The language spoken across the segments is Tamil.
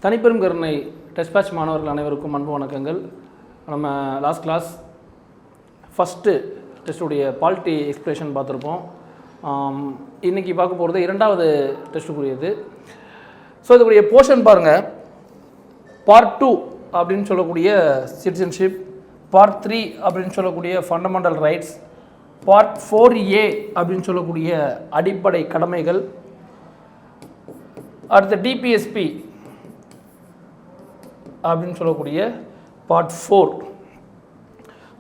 தனிப்பெரும் கருணை டெஸ்ட் பேட்ச் மாணவர்கள் அனைவருக்கும் அன்பு வணக்கங்கள். நம்ம லாஸ்ட் கிளாஸ் ஃபஸ்ட்டு டெஸ்ட்டுடைய பாலிட்டி எக்ஸ்பிரஷன் பார்த்துருப்போம். இன்றைக்கி பார்க்க போகிறது இரண்டாவது டெஸ்ட்டுக்குரியது. ஸோ இதுக்குரிய போர்ஷன் பாருங்கள். பார்ட் 2 அப்படின்னு சொல்லக்கூடிய சிட்டிசன்ஷிப், பார்ட் 3 அப்படின்னு சொல்லக்கூடிய ஃபண்டமெண்டல் ரைட்ஸ், பார்ட் 4A அப்படின்னு சொல்லக்கூடிய அடிப்படை கடமைகள், அடுத்த டிபிஎஸ்பி அப்படின்னு சொல்லக்கூடிய பார்ட் 4.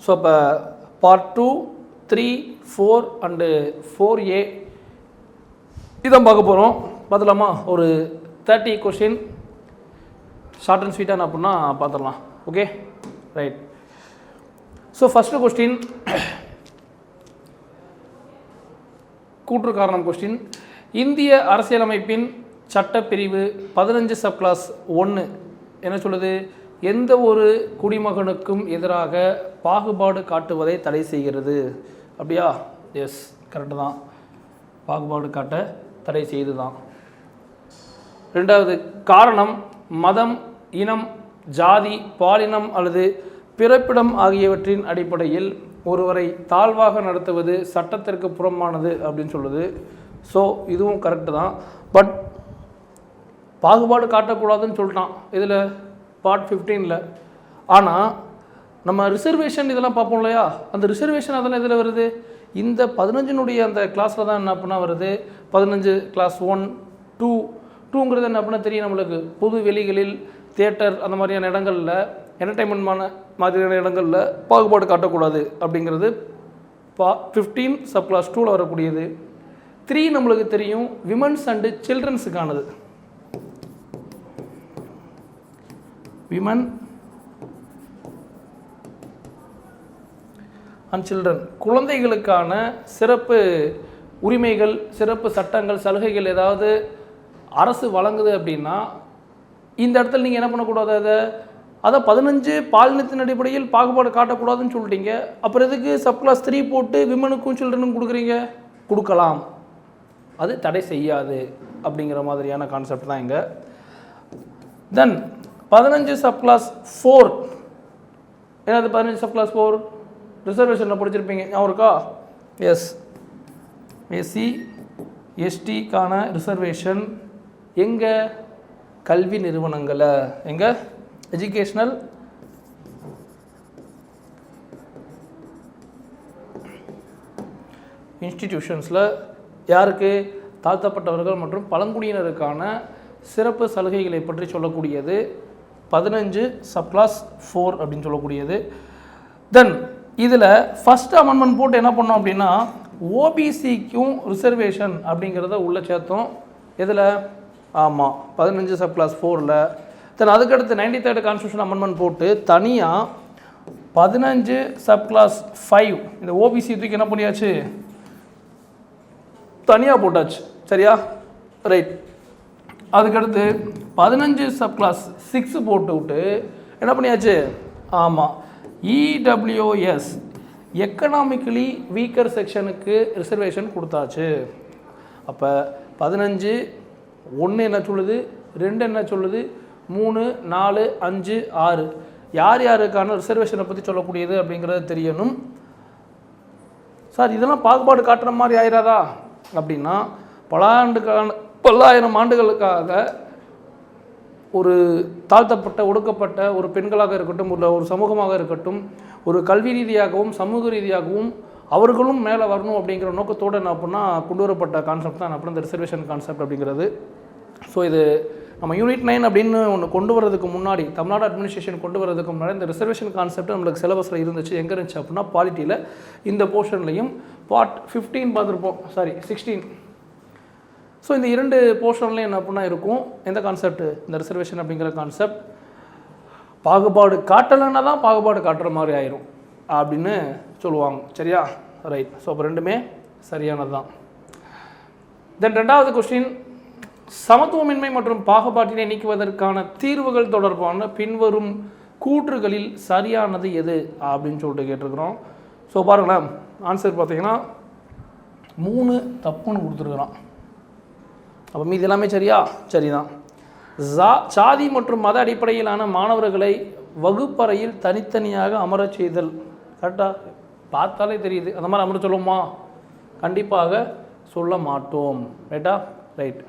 ஸோ இப்போ பார்ட் 2, 3, 4 அண்டு 4A இதான் பார்க்க போகிறோம். பார்த்துலாமா? ஒரு 30 கொஷின் ஷார்ட் அண்ட் ஸ்வீட்டாக அப்படின்னா பார்த்துடலாம். Okay, right. So first question கூற்று காரணம் கொஸ்டின். இந்திய அரசியலமைப்பின் சட்டப்பிரிவு 15 சப்கிளாஸ் 1 என்ன சொல்லுது? எந்த ஒரு குடிமகனுக்கும் எதிராக பாகுபாடு காட்டுவதை தடை செய்கிறது. அப்படியா? எஸ், கரெக்டு தான். பாகுபாடு காட்ட தடை செய்து தான். ரெண்டாவது காரணம் மதம், இனம், ஜாதி, பாலினம் அல்லது பிறப்பிடம் ஆகியவற்றின் அடிப்படையில் ஒருவரை தாழ்வாக நடத்துவது சட்டத்திற்கு புறம்பானது அப்படின்னு சொல்லுது. ஸோ இதுவும் கரெக்டு தான். பட் பாகுபாடு காட்டக்கூடாதுன்னு சொல்லிட்டான் இதில் பார்ட் 15ல். ஆனால் நம்ம ரிசர்வேஷன் இதெல்லாம் பார்ப்போம் இல்லையா? அந்த ரிசர்வேஷன் அதெல்லாம் இதில் வருது. இந்த 15னுடைய அந்த கிளாஸில் தான் என்ன பண்ணால் வருது. 15 கிளாஸ் 1, 2ங்கிறது என்ன பண்ணால் தெரியும் நம்மளுக்கு. பொது வெளிகளில், தியேட்டர் அந்த மாதிரியான இடங்களில், என்டர்டைன்மெண்ட் மாதிரியான இடங்களில் பாகுபாடு காட்டக்கூடாது அப்படிங்கிறது 15 சப் கிளாஸ் 2ல் வரக்கூடியது. 3 நம்மளுக்கு தெரியும், விமன்ஸ் அண்டு சில்ட்ரன்ஸுக்கானது. விமன் அண்ட் சில்ட்ரன், குழந்தைகளுக்கான சிறப்பு உரிமைகள், சிறப்பு சட்டங்கள், சலுகைகள் ஏதாவது அரசு வழங்குது அப்படின்னா இந்த இடத்துல நீங்கள் என்ன பண்ணக்கூடாது? அதை 15 பாலினத்தின் அடிப்படையில் பாகுபாடு காட்டக்கூடாதுன்னு சொல்லிட்டீங்க. அப்புறம் எதுக்கு சப்கிளாஸ் 3 போட்டு விமனுக்கும் சில்ட்ரனுக்கும் கொடுக்குறீங்க? கொடுக்கலாம், அது தடை செய்யாது அப்படிங்கிற மாதிரியான கான்செப்ட் தான் இங்கே. தென் 15 சப்கிளாஸ் 4 என்னது? 15 சப்கிளாஸ் 4 ரிசர்வேஷனில் படிச்சிருப்பீங்க, ஞாபகம் இருக்கா? எஸ், எஸ்சி எஸ்டிக்கான ரிசர்வேஷன் எங்கே? கல்வி நிறுவனங்களை, எங்கே? எஜுகேஷ்னல் இன்ஸ்டிடியூஷன்ஸில் யாருக்கு? தாழ்த்தப்பட்டவர்கள் மற்றும் பழங்குடியினருக்கான சிறப்பு சலுகைகளை பற்றி சொல்லக்கூடியது 15 சப்கிளாஸ் 4 அப்படின்னு சொல்லக்கூடியது. தென் இதில் ஃபஸ்ட் அமெண்ட்மெண்ட் போட்டு என்ன பண்ணோம் அப்படின்னா ஓபிசிக்கும் ரிசர்வேஷன் அப்படிங்கிறத உள்ளே சேர்த்தோம். எதில்? ஆமாம், 15 சப்கிளாஸ் 4ல். தென் அதுக்கடுத்து 93rd கான்ஸ்டியூஷன் அமெண்ட்மெண்ட் போட்டு தனியாக 15 சப்கிளாஸ் 5 இந்த ஓபிசி தூக்கி என்ன பண்ணியாச்சு? தனியாக போட்டாச்சு. சரியா? ரைட். அதுக்கடுத்து 15 சப்கிளாஸ் 6 போட்டு விட்டு என்ன பண்ணியாச்சு? ஆமாம், இடபிள்யூஎஸ் எக்கனாமிக்கலி வீக்கர் செக்ஷனுக்கு ரிசர்வேஷன் கொடுத்தாச்சு. அப்போ 15 1 என்ன சொல்லுது, 2 என்ன சொல்லுது, 3, 4, 5, 6 யார் யாருக்கான ரிசர்வேஷனை பற்றி சொல்லக்கூடியது அப்படிங்கிறது தெரியணும். சார் இதெல்லாம் பாகுபாடு காட்டுற மாதிரி ஆயிராதா அப்படின்னா பல்லாயிரம் ஆண்டுகளுக்காக ஒரு தாழ்த்தப்பட்ட, ஒடுக்கப்பட்ட ஒரு பெண்களாக இருக்கட்டும், ஒரு சமூகமாக இருக்கட்டும், ஒரு கல்வி ரீதியாகவும் சமூக ரீதியாகவும் அவர்களும் மேலே வரணும் அப்படிங்கிற நோக்கத்தோடு என்ன அப்படின்னா கொண்டு வரப்பட்ட கான்செப்ட் தான் அப்படின்னா இந்த ரிசர்வேஷன் கான்செப்ட் அப்படிங்கிறது. ஸோ இது நம்ம யூனிட் 9 அப்படின்னு ஒன்று கொண்டு வரதுக்கு முன்னாடி, தமிழ்நாடு அட்மினிஸ்ட்ரேஷன் கொண்டு வரதுக்கு முன்னாடி இந்த ரிசர்வேஷன் கான்செப்ட் நம்மளுக்கு சிலபஸில் இருந்துச்சு. எங்கே இருந்துச்சு அப்படின்னா பாலிட்டியில் இந்த போர்ஷன்லையும் பார்ட் 15 பார்த்துருப்போம், சாரி 16. ஸோ இந்த 2 போர்ஷன்லையும் என்ன அப்படின்னா இருக்கும் எந்த கான்செப்ட்? இந்த ரிசர்வேஷன் அப்படிங்கிற கான்செப்ட். பாகுபாடு காட்டலைன்னா தான் பாகுபாடு காட்டுற மாதிரி ஆயிரும் அப்படின்னு சொல்லுவாங்க. சரியா? ரைட். ஸோ அப்போ ரெண்டுமே சரியானது தான். தென் ரெண்டாவது கொஸ்டின், சமத்துவமின்மை மற்றும் பாகுபாட்டினை நீக்குவதற்கான தீர்வுகள் தொடர்பான பின்வரும் கூற்றுகளில் சரியானது எது அப்படின்னு சொல்லிட்டு கேட்டிருக்கிறோம். ஸோ பாருங்களேன், ஆன்சர் பார்த்தீங்கன்னா 3 தப்புன்னு கொடுத்துருக்குறான். அப்போ மீது எல்லாமே சரியா? சரிதான். சாதி மற்றும் மத அடிப்படையிலான மாணவர்களை வகுப்பறையில் தனித்தனியாக அமரச் செய்தல். கரெக்டாக பார்த்தாலே தெரியுது. அந்த மாதிரி அமர சொல்லுவோமா? கண்டிப்பாக சொல்ல மாட்டோம். ரைட்டா? ரைட்.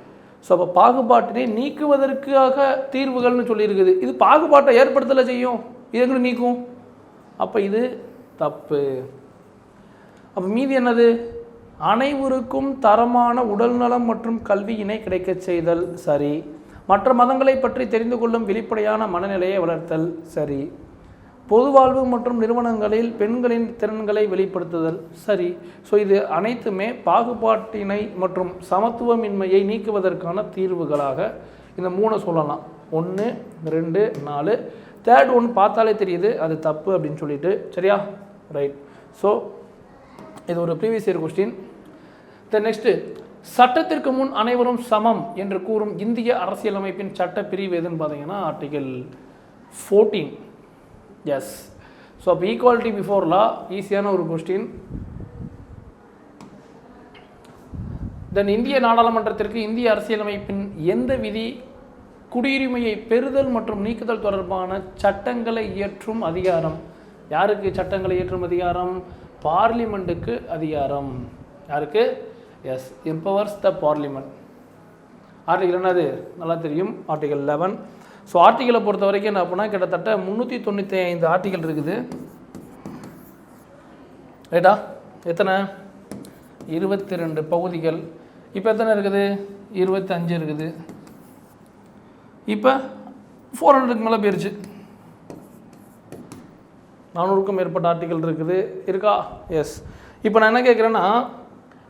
ஸோ அப்போ பாகுபாட்டினை நீக்குவதற்காக தீர்வுகள்னு சொல்லியிருக்குது. இது பாகுபாட்டை ஏற்படுத்தலை செய்யும், இது எங்கே நீக்கும்? அப்போ இது தப்பு. அப்போ மீதி என்னது? அனைவருக்கும் தரமான உடல்நலம் மற்றும் கல்வியினை கிடைக்க செய்தல். சரி. மற்ற மதங்களை பற்றி தெரிந்து கொள்ளும் வெளிப்படையான மனநிலையை வளர்த்தல். சரி. பொது வாழ்வு மற்றும் நிறுவனங்களில் பெண்களின் திறன்களை வெளிப்படுத்துதல். சரி. ஸோ இது அனைத்துமே பாகுபாட்டினை மற்றும் சமத்துவமின்மையை நீக்குவதற்கான தீர்வுகளாக இந்த 3 சொல்லலாம். 1, 2, 4. தேர்ட் ஒன் பார்த்தாலே தெரியுது அது தப்பு அப்படின்னு சொல்லிட்டு. சரியா? ரைட். ஸோ இது ஒரு previous year question. Then next, சட்டத்திற்கு முன் அனைவரும் சமம் என்று கூறும் இந்திய அரசியலமைப்பின் சட்ட பிரிவு எதுன்னு பார்த்தீங்கன்னா ஆர்டிகல் 14. எஸ். ஸோ அப்போ ஈக்குவாலிட்டி பிஃபோர் லா ஈஸியான ஒரு கொஸ்டின். தென் இந்திய நாடாளுமன்றத்திற்கு இந்திய அரசியலமைப்பின் எந்த விதி குடியுரிமையை பெறுதல் மற்றும் நீக்குதல் தொடர்பான சட்டங்களை இயற்றும் அதிகாரம்? யாருக்கு சட்டங்களை இயற்றும் அதிகாரம்? பார்லிமெண்ட்டுக்கு அதிகாரம். யாருக்கு? Yes, empowers the parliament. Article என்னது? நல்லா தெரியும், ஆர்டிகல் 11. ஸோ ஆர்டிகலை பொறுத்த வரைக்கும் என்ன அப்படின்னா கிட்டத்தட்ட 395 ஆர்டிகல் இருக்குது. ரைட்டா? எத்தனை? 22 பகுதிகள். இப்போ எத்தனை இருக்குது? 25 இருக்குது. இப்போ 400க்கு மேலே போயிருச்சு. 400க்கும் மேற்பட்ட ஆர்டிகல் இருக்குது. இருக்கா? எஸ். இப்போ நான் என்ன கேட்குறேன்னா,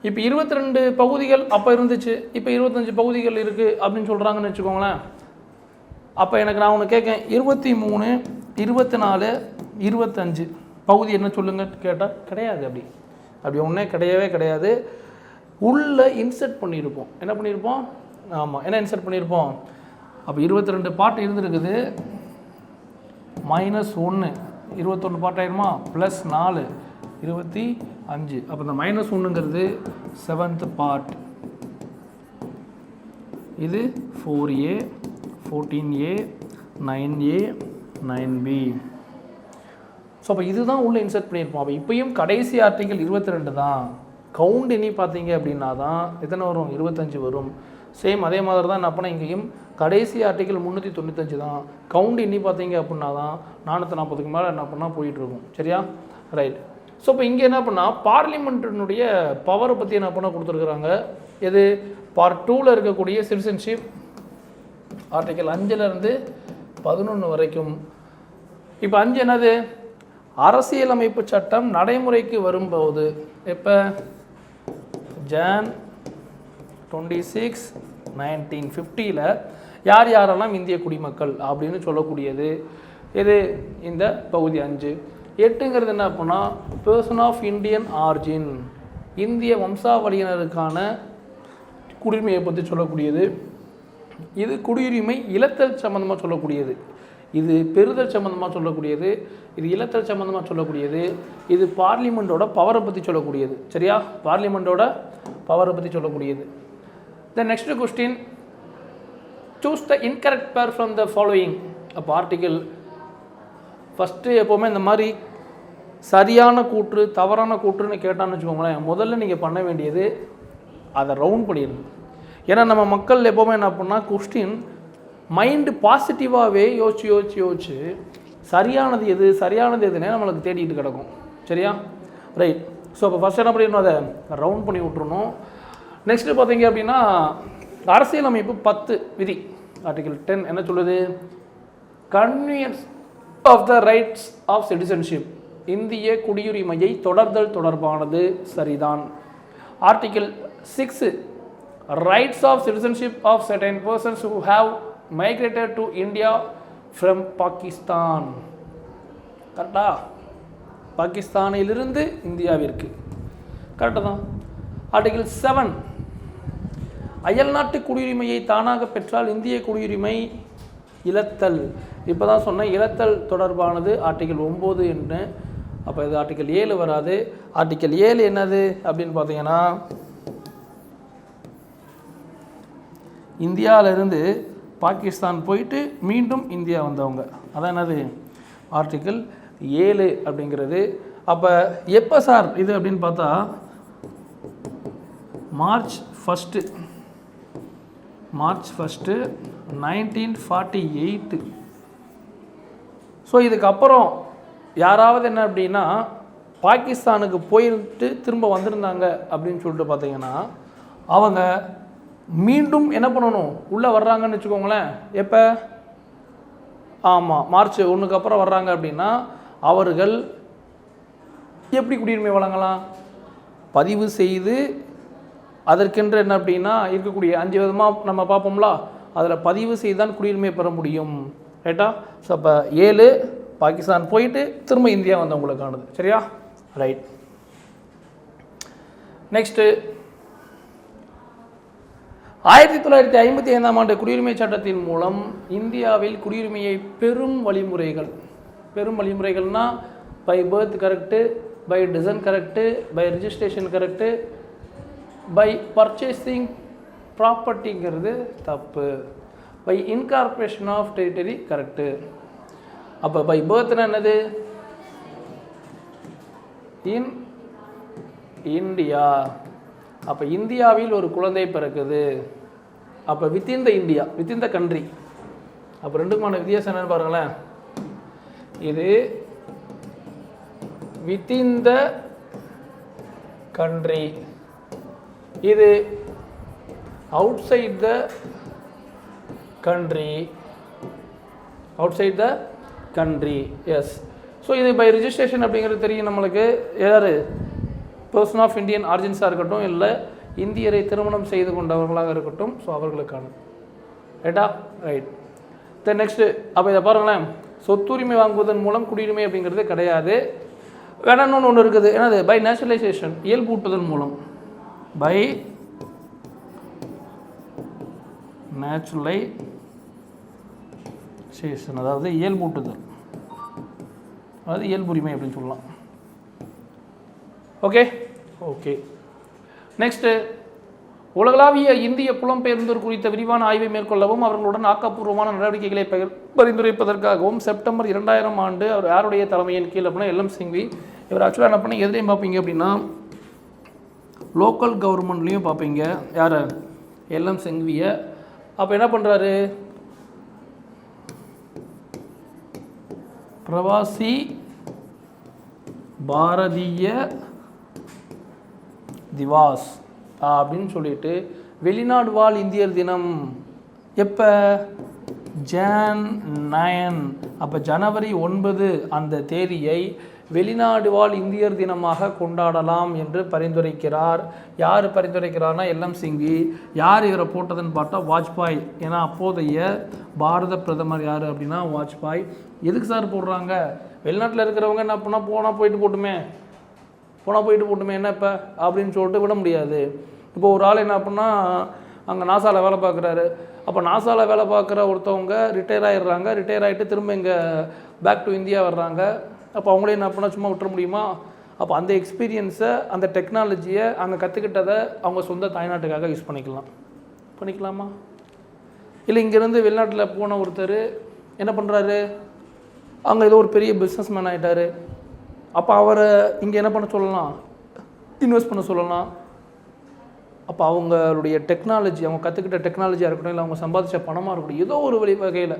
இப்போ 22 பகுதிகள் அப்போ இருந்துச்சு, இப்போ 25 பகுதிகள் இருக்குது அப்படின்னு சொல்கிறாங்கன்னு வச்சுக்கோங்களேன். அப்போ எனக்கு நான் ஒன்று கேட்கேன், 23, 24, 25 பகுதி என்ன சொல்லுங்க கேட்டால் கிடையாது. அப்படி ஒன்றே கிடையவே கிடையாது. உள்ளே இன்சர்ட் பண்ணியிருப்போம். என்ன பண்ணியிருப்போம்? ஆமாம், என்ன இன்சர்ட் பண்ணியிருப்போம்? அப்போ 22 பாட்டு இருந்துருக்குது, -1 21 பாட்டு ஆயிருமா, +4 25. அப்போ இந்த -1ங்கிறது 7th பார்ட். இது 4A 14A 9A 9B. So அப்போ இதுதான் உள்ளே இன்சர்ட் பண்ணியிருப்போம். அப்போ இப்போயும் கடைசி ஆர்டிகல் 22 தான். கவுண்ட் எண்ணி பார்த்தீங்க அப்படின்னா தான் எத்தனை வரும்? 25 வரும். சேம் அதே மாதிரி தான் என்ன பண்ண இங்கேயும் கடைசி ஆர்டிகல் 395 தான். கவுண்ட் எண்ணி பார்த்தீங்க அப்படின்னா தான் 440க்கு மேலே என்ன பண்ணால் போயிட்டுருக்கும். சரியா? ரைட். ஸோ இப்போ இங்கே என்ன பண்ணால் பார்லிமெண்ட்டினுடைய பவரை பற்றி என்ன பண்ண கொடுத்துருக்குறாங்க. எது? பார்ட் 2ல் இருக்கக்கூடிய சிட்டிசன்ஷிப் ஆர்டிகல் 5லேருந்து 11 வரைக்கும். இப்போ 5 என்னது? அரசியலமைப்பு சட்டம் நடைமுறைக்கு வரும்போது எப்போ? ஜான் 26 1950 யார் யாரெல்லாம் இந்திய குடிமக்கள் அப்படின்னு சொல்லக்கூடியது இது இந்த பகுதி 5. 8ங்கிறது என்ன அப்படின்னா பர்சன் ஆஃப் இந்தியன் ஆர்ஜின், இந்திய வம்சாவளியினருக்கான குடியுரிமையை பற்றி சொல்லக்கூடியது. இது குடியுரிமை இழத்தல் சம்மந்தமாக சொல்லக்கூடியது. இது பெறுதல் சம்மந்தமாக சொல்லக்கூடியது. இது இழத்தல் சம்மந்தமாக சொல்லக்கூடியது. இது பார்லிமெண்ட்டோட பவரை பற்றி சொல்லக்கூடியது. சரியா? பார்லிமெண்ட்டோட பவரை பற்றி சொல்லக்கூடியது. The next question, choose the incorrect பேர் ஃப்ரம் த ஃபாலோயிங். அப்போ ஆர்டிகல் ஃபஸ்ட்டு எப்போவுமே இந்த மாதிரி சரியான கூற்று தவறான கூற்றுன்னு கேட்டான்னு வச்சுக்கோங்களேன், முதல்ல நீங்கள் பண்ண வேண்டியது அதை ரவுண்ட் பண்ணிடுது. ஏன்னா நம்ம மக்கள் எப்போவுமே என்ன பண்ணால் கொஸ்டின் மைண்டு பாசிட்டிவாகவே யோசிச்சு சரியானது எதுன்னே நம்மளுக்கு தேடிட்டு கிடக்கும். சரியா? ரைட். ஸோ அப்போ ஃபஸ்ட் என்ன பண்ணிடணும், அதை ரவுண்ட் பண்ணி விட்ருணும். நெக்ஸ்ட்டு பார்த்தீங்க அப்படின்னா அரசியலமைப்பு 10 விதி ஆர்டிகல் 10 என்ன சொல்லுது? Convenience of the rights of citizenship, இந்திய குடியுரிமையை தொடர்தல் தொடர்பானது சரிதான். Article 6 rights of citizenship of certain persons who have migrated to India from Pakistan. கரெக்டா? பாகிஸ்தானிலிருந்து இந்தியாவிற்கு. கரெக்டாக தான். ஆர்டிகல் 7 அயல்நாட்டு குடியுரிமையை தானாக பெற்றால் இந்திய குடியுரிமை இழத்தல். இப்போ தான் சொன்னேன் இழத்தல் தொடர்பானது ஆர்டிகல் 9 என்று. அப்போ இது ஆர்டிகல் 7 வராது. ஆர்டிகல் 7 என்னது அப்படின்னு பார்த்தீங்கன்னா இந்தியாவிலிருந்து பாகிஸ்தான் போயிட்டு மீண்டும் இந்தியா வந்தவங்க. அதான் என்னது ஆர்டிக்கிள் 7 அப்படிங்கிறது. அப்போ எப்போ சார் இது அப்படின்னு பார்த்தா மார்ச் 1 1948. ஸோ இதுக்கப்புறம் யாராவது என்ன அப்படின்னா பாகிஸ்தானுக்கு போயிட்டு திரும்ப வந்திருந்தாங்க அப்படின்னு சொல்லிட்டு பார்த்தீங்கன்னா அவங்க மீண்டும் என்ன பண்ணணும், உள்ளே வர்றாங்கன்னு வச்சுக்கோங்களேன். எப்போ? ஆமாம், மார்ச் 1க்கு அப்புறம் வர்றாங்க அப்படின்னா அவர்கள் எப்படி குடியுரிமை வழங்கலாம்? பதிவு செய்து அதற்கென்று என்ன அப்படின்னா இருக்கக்கூடிய 5 விதமாக நம்ம பார்ப்போம்ல, அதில் பதிவு செய்து தான் குடியுரிமை பெற முடியும். ரைட்டா? ஸோ அப்போ 7 பாகிஸ்தான் போயிட்டு திரும்ப இந்தியா வந்தவங்களுக்கானது. சரியா? ரைட். நெக்ஸ்ட்டு 1955ஆம் ஆண்டு குடியுரிமை சட்டத்தின் மூலம் இந்தியாவில் குடியுரிமையை பெறும் வழிமுறைகள்னா by birth correct, by descent correct, by registration correct, by purchasing ப்ராப்பர்ட்டிங்கிறது தப்பு, by incorporation of territory correct. அப்போ பை பர்த்னா என்னது? In India. அப்போ இந்தியாவில் ஒரு குழந்தை பிறக்குது. அப்போ within the India, within the country. அப்போ ரெண்டுக்குமான வித்தியாசம் என்னன்னு பாருங்களேன். இது வித்தின் த கண்ட்ரி, இது outside the country. Outside the country. Yes. So இது பை ரிஜிஸ்ட்ரேஷன் அப்படிங்கிறது தெரியும் நம்மளுக்கு. யார்? பர்சன் ஆஃப் இந்தியன் ஆரிஜின்ஸாக இருக்கட்டும், இல்லை இந்தியரை திருமணம் செய்து கொண்டவர்களாக இருக்கட்டும், ஸோ அவர்களுக்கான. ரைட்டா? ரைட். தென் நெக்ஸ்ட்டு அப்போ இதை பாருங்களேன். சொத்துரிமை வாங்குவதன் மூலம் குடியுரிமை அப்படிங்கிறது கிடையாது. வேணான்னு ஒன்று இருக்குது. என்னது? பை நேச்சுரலைசேஷன், இயல்பூட்டுதல் மூலம். பை நேச்சுரலைசேஷன், அதாவது இயல்பூட்டுதல், அதாவது இயல்புரிமை அப்படின்னு சொல்லலாம். ஓகே. நெக்ஸ்ட்டு உலகளாவிய இந்திய புலம்பெயர்ந்தோர் குறித்த விரிவான ஆய்வை மேற்கொள்ளவும் அவர்களுடன் ஆக்கப்பூர்வமான நடவடிக்கைகளை பரிந்துரைப்பதற்காகவும் செப்டம்பர் 2000 ஆண்டு அவர் யாருடைய தலைமையின் கீழ் அப்படின்னா எல்எம் சிங்வி. இவர் ஆக்சுவலாக என்ன பண்ணி எதுலையும் பார்ப்பீங்க அப்படின்னா லோக்கல் கவர்மெண்ட்லேயும் பார்ப்பீங்க. யார்? எல்எம் சிங்வியை. அப்போ என்ன பண்ணுறாரு? பிரவாசி பாரதிய திவாஸ் அப்படின்னு சொல்லிட்டு வெளிநாடு வாழ் இந்தியர் தினம் எப்போ? Jan 9. அப்போ ஜனவரி 9 அந்த தேதியை வெளிநாடு வாழ் இந்தியர் தினமாக கொண்டாடலாம் என்று பரிந்துரைக்கிறார். யார் பரிந்துரைக்கிறார்னா எல்எம் சிங்வி. யார் இவரை போட்டதுன்னு பார்த்தா வாஜ்பாய். ஏன்னா அப்போதைய பாரத பிரதமர் யார் அப்படின்னா வாஜ்பாய். எதுக்கு சார் போடுறாங்க? வெளிநாட்டில் இருக்கிறவங்க என்ன பண்ணால் போனால் போயிட்டு போட்டுமே என்ன இப்போ அப்படின்னு சொல்லிட்டு விட முடியாது. இப்போ ஒரு ஆள் என்ன பண்ணால் அங்கே நாசாவில் வேலை பார்க்குறாரு. அப்போ நாசாவில் வேலை பார்க்குற ஒருத்தவங்க ரிட்டையர் ஆகிடுறாங்க. ரிட்டையர் ஆகிட்டு திரும்ப இங்கே பேக் டு இந்தியா வர்றாங்க. அப்போ அவங்களே என்ன பண்ணால் சும்மா விட்டுற முடியுமா? அப்போ அந்த எக்ஸ்பீரியன்ஸை, அந்த டெக்னாலஜியை, அங்கே கற்றுக்கிட்டதை அவங்க சொந்த தாய்நாட்டுக்காக யூஸ் பண்ணிக்கலாமா? இல்லை இங்கேருந்து வெளிநாட்டில் போன ஒருத்தர் என்ன பண்ணுறாரு? அங்கே ஏதோ ஒரு பெரிய பிஸ்னஸ் மேன் ஆகிட்டார். அப்போ அவரை இங்கே என்ன பண்ண சொல்லலாம்? இன்வெஸ்ட் பண்ண சொல்லலாம். அப்போ அவங்களுடைய டெக்னாலஜி, அவங்க கற்றுக்கிட்ட டெக்னாலஜியாக இருக்கட்டும், இல்லை அவங்க சம்பாதிச்ச பணமாக இருக்கட்டும், ஏதோ ஒரு வகையில்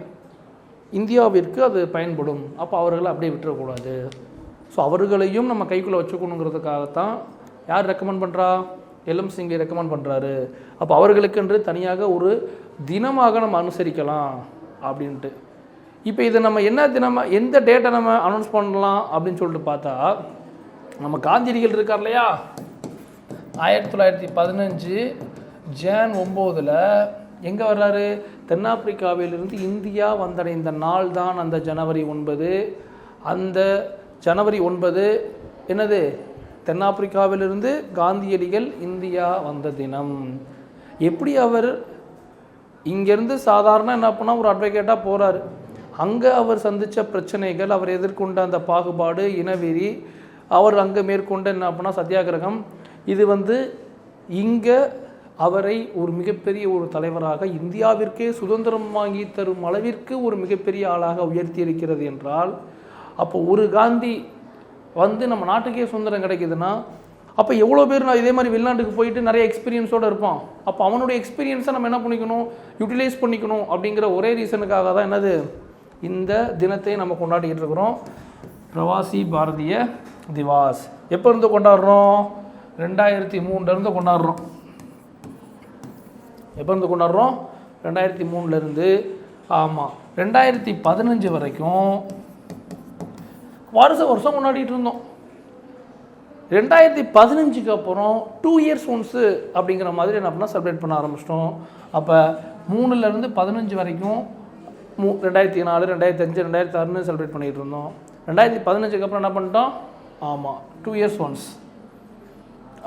இந்தியாவிற்கு அது பயன்படும். அப்போ அவர்களை அப்படியே விட்டுறக்கூடாது. ஸோ அவர்களையும் நம்ம கைக்குள்ளே வச்சுக்கணுங்கிறதுக்காகத்தான் யார் ரெக்கமெண்ட் பண்ணுறா? எல்எம் சிங்கை ரெக்கமெண்ட் பண்ணுறாரு. அப்போ அவர்களுக்கென்று தனியாக ஒரு தினமாக நம்ம அனுசரிக்கலாம் அப்படின்ட்டு. இப்போ இதை நம்ம என்ன தினமாக, எந்த டேட்டை நம்ம அனௌன்ஸ் பண்ணலாம் அப்படின்னு சொல்லிட்டு பார்த்தா, நம்ம காந்தியடிகள் இருக்கார் இல்லையா, 1915 Jan 9 எங்கே வர்றாரு? தென்னாப்பிரிக்காவிலிருந்து இந்தியா வந்தடைந்த நாள் தான் அந்த ஜனவரி 9. அந்த ஜனவரி 9 என்னது? தென்னாப்பிரிக்காவிலிருந்து காந்தியடிகள் இந்தியா வந்த தினம். எப்படி அவர் இங்கேருந்து சாதாரண என்ன பண்ணால் ஒரு அட்வொகேட்டாக போகிறாரு. அங்கே அவர் சந்தித்த பிரச்சனைகள், அவர் எதிர்கொண்ட அந்த பாகுபாடு, இனவெறி, அவர் அங்கே மேற்கொண்ட என்ன அப்படின்னா சத்தியாகிரகம், இது இங்கே அவரை ஒரு மிகப்பெரிய ஒரு தலைவராக, இந்தியாவிற்கே சுதந்திரம் வாங்கி தரும் அளவிற்கு ஒரு மிகப்பெரிய ஆளாக உயர்த்தி இருக்கிறது என்றால், அப்போ ஒரு காந்தி வந்து நம்ம நாட்டுக்கே சுதந்திரம் கிடைக்குதுன்னா, அப்போ எவ்வளோ பேர் நான் இதே மாதிரி வெளிநாட்டுக்கு போயிட்டு நிறைய எக்ஸ்பீரியன்ஸோடு இருப்பான். அப்போ அவனுடைய எக்ஸ்பீரியன்ஸை நம்ம என்ன பண்ணிக்கணும், யூட்டிலைஸ் பண்ணிக்கணும். அப்படிங்கிற ஒரே ரீசனுக்காக தான் என்னது இந்த தினத்தை நம்ம கொண்டாடிக்கிட்டு இருக்கிறோம். பிரவாசி பாரதிய திவாஸ் எப்போ இருந்து கொண்டாடுறோம்? 2003 கொண்டாடுறோம். எப்போ இருந்து கொண்டாடுறோம்? 2003 ஆமாம் 2015 வரைக்கும் வருஷம் கொண்டாடிட்டு இருந்தோம். 2015 அப்புறம் 2 years ஒன்ஸு அப்படிங்கிற மாதிரி என்ன பண்ணால் செலிப்ரேட் பண்ண ஆரம்பிச்சிட்டோம். அப்போ 3 15 வரைக்கும் 2004, 2005, 2006 செலிப்ரேட் பண்ணிகிட்டு இருந்தோம். 2015 அப்புறம் என்ன பண்ணிட்டோம்? ஆமாம் 2 years once.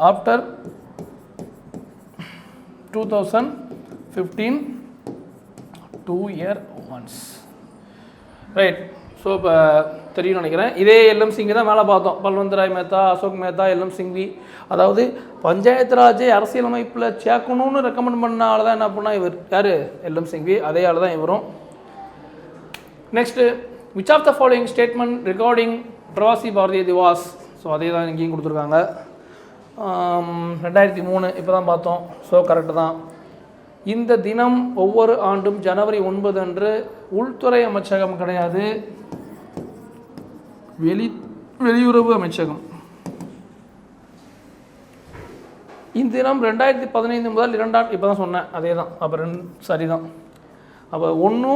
After 2015 2 year once. Right. So இப்போ தெரியும் நினைக்கிறேன். இதே எல்எம் சிங்கி தான் மேலே பார்த்தோம். பல்வந்த் ராய் மேத்தா, அசோக் மேத்தா, எல்எம் சிங்வி. அதாவது பஞ்சாயத்து ராஜை அரசியலமைப்பில் சேர்க்கணும்னு ரெக்கமெண்ட் பண்ண ஆள் தான் என்ன பண்ணால் இவர் யார்? எல்எம் சிங்வி. அதே ஆள் தான் இவரும். Next, which of the following statement regarding Pravasi Bharatiya Divas. So அதே தான் இங்கேயும் கொடுத்துருக்காங்க. 2003 இப்போ தான் பார்த்தோம். ஸோ கரெக்டு தான். இந்த தினம் ஒவ்வொரு ஆண்டும் ஜனவரி 9 அன்று உள்துறை அமைச்சகம் கிடையாது, வெளியுறவு அமைச்சகம். இந்த தினம் 2015 முதல் 2 இப்போ தான் சொன்னேன். அதே தான். அப்போ 2 சரி தான். அப்போ 1,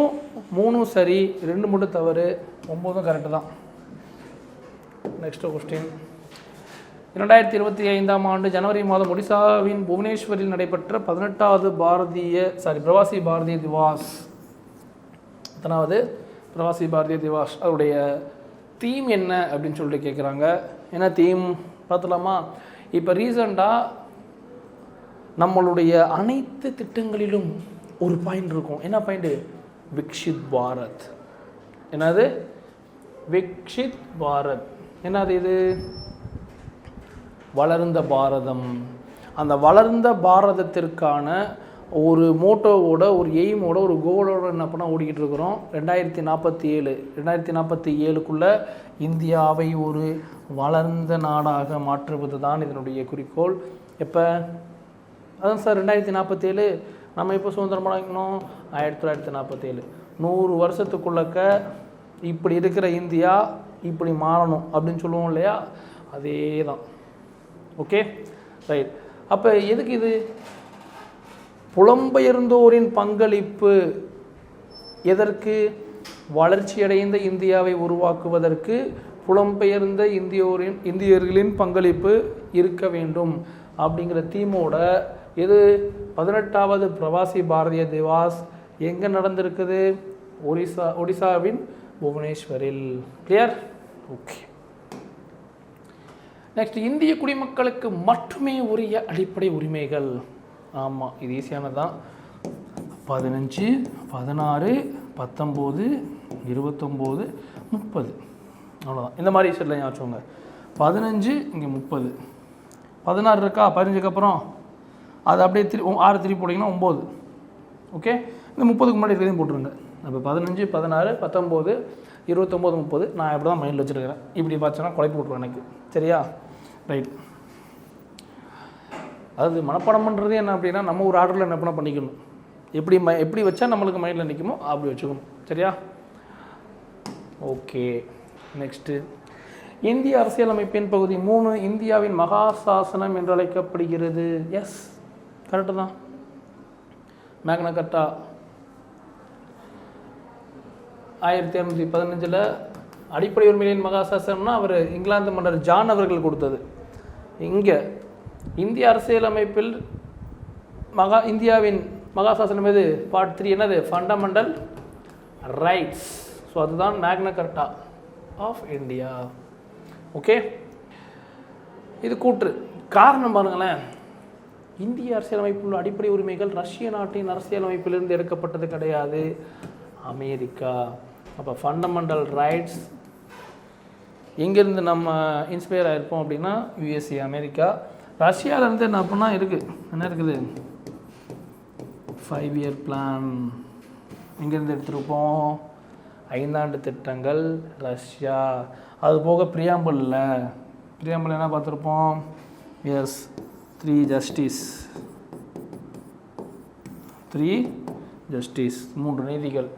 3 சரி, 2 மட்டும் தவறு, 9 கரெக்டு தான். Next question. 2025 ஆண்டு ஜனவரி மாதம் ஒடிசாவின் புவனேஸ்வரில் நடைபெற்ற 18வது பிரவாசி பாரதிய திவாஸ். எத்தனாவது பிரவாசி பாரதிய திவாஸ்? அதோடைய தீம் என்ன அப்படின்னு சொல்லிட்டு கேட்குறாங்க. என்ன தீம் பார்த்துலாமா? இப்போ ரீசண்டாக நம்மளுடைய அனைத்து திட்டங்களிலும் ஒரு பாயிண்ட் இருக்கும். என்ன பாயிண்ட்டு? விக்ஷித் பாரத். என்னது? விக்ஷித் பாரத். என்னது இது? வளர்ந்த பாரதம். அந்த வளர்ந்த பாரதத்திற்கான ஒரு மோட்டோவோட, ஒரு எய்மோட, ஒரு கோலோட என்ன பண்ணால் ஓடிக்கிட்டு இருக்கிறோம். 2047 இந்தியாவை ஒரு வளர்ந்த நாடாக மாற்றுவது தான் இதனுடைய குறிக்கோள். எப்போ? அதான் சார் 2047. நம்ம எப்போ சுதந்திரம் வாங்கிக்கணும்? 1947. 100 வருஷத்துக்குள்ளக்க இப்படி இருக்கிற இந்தியா இப்படி மாறணும் அப்படின்னு சொல்லுவோம் இல்லையா? அதே தான். Okay, right. அப்போ எதுக்கு இது? புலம்பெயர்ந்தோரின் பங்களிப்பு எதற்கு? வளர்ச்சியடைந்த இந்தியாவை உருவாக்குவதற்கு புலம்பெயர்ந்த இந்தியர்களின் பங்களிப்பு இருக்க வேண்டும் அப்படிங்கிற தீமோட இது 18வது பிரவாசி பாரதிய திவாஸ் எங்கே நடந்திருக்குது? ஒடிசாவின் புவனேஸ்வரில். கிளியர்? ஓகே. நெக்ஸ்ட், இந்திய குடிமக்களுக்கு மட்டுமே உரிய அடிப்படை உரிமைகள். ஆமாம், இது ஈஸியானது தான். 15, 16, 19, 29, 30. அவ்வளோதான். இந்த மாதிரி செட்டில் ஞாபகம். 15 இங்கே 30, 16 இருக்கா? 15க்கு அப்புறம் அது அப்படியே 6 திருப்பி போட்டிங்கன்னா 9. ஓகே, இந்த 30க்கு முன்னாடி இருக்கிறதையும் போட்டுருங்க. அப்போ 15, 16, 19, 29, 30. நான் இப்படி தான் மைண்டில் வச்சுருக்கிறேன். இப்படி பார்த்தோன்னா குழப்பி விட்ருவேன் எனக்கு. சரியா? ரைட். அதாவது மனப்பாடம் பண்ணுறது என்ன அப்படின்னா, நம்ம ஒரு ஆர்டரில் என்ன பண்ணிக்கணும், எப்படி வச்சா நம்மளுக்கு மைண்டில் நிற்குமோ அப்படி வச்சுக்கணும். சரியா? ஓகே. நெக்ஸ்ட்டு, இந்திய அரசியலமைப்பின் பகுதி 3 இந்தியாவின் மகா சாசனம் என்று அழைக்கப்படுகிறது. எஸ், கரெக்டு தான். மேக்னா கர்ட்டா 1815 அடிப்படை உரிமைகளின் மகா சாசனம்னா அவர் இங்கிலாந்து மன்னர் ஜான் அவர்கள் கொடுத்தது. இங்கே இந்திய அரசியலமைப்பில் இந்தியாவின் மகா சாசனம் எது? பார்ட் 3 என்னது? Fundamental rights. ஸோ அதுதான் மேக்னா கர்ட்டா ஆஃப் இந்தியா. ஓகே, இது கூற்று. காரணம் பாருங்களேன், இந்திய அரசியலமைப்பில் அடிப்படை உரிமைகள் ரஷ்ய நாட்டின் அரசியலமைப்பிலிருந்து எடுக்கப்பட்டது கிடையாது, அமெரிக்கா. அப்போ ஃபண்டமெண்டல் ரைட்ஸ் எங்கேருந்து நம்ம இன்ஸ்பயர் ஆகிருப்போம் அப்படின்னா யூஎஸ்ஏ, அமெரிக்கா. ரஷ்யாவிலேருந்து என்ன பண்ணால் இருக்குது, என்ன இருக்குது? 5-year பிளான் எங்கேருந்து எடுத்திருப்போம்? 5 ஆண்டு திட்டங்கள் ரஷ்யா. அது போக பிரியாம்பிள் என்ன பார்த்துருப்போம்? எஸ், 3 ஜஸ்டிஸ் 3 நீதிகள்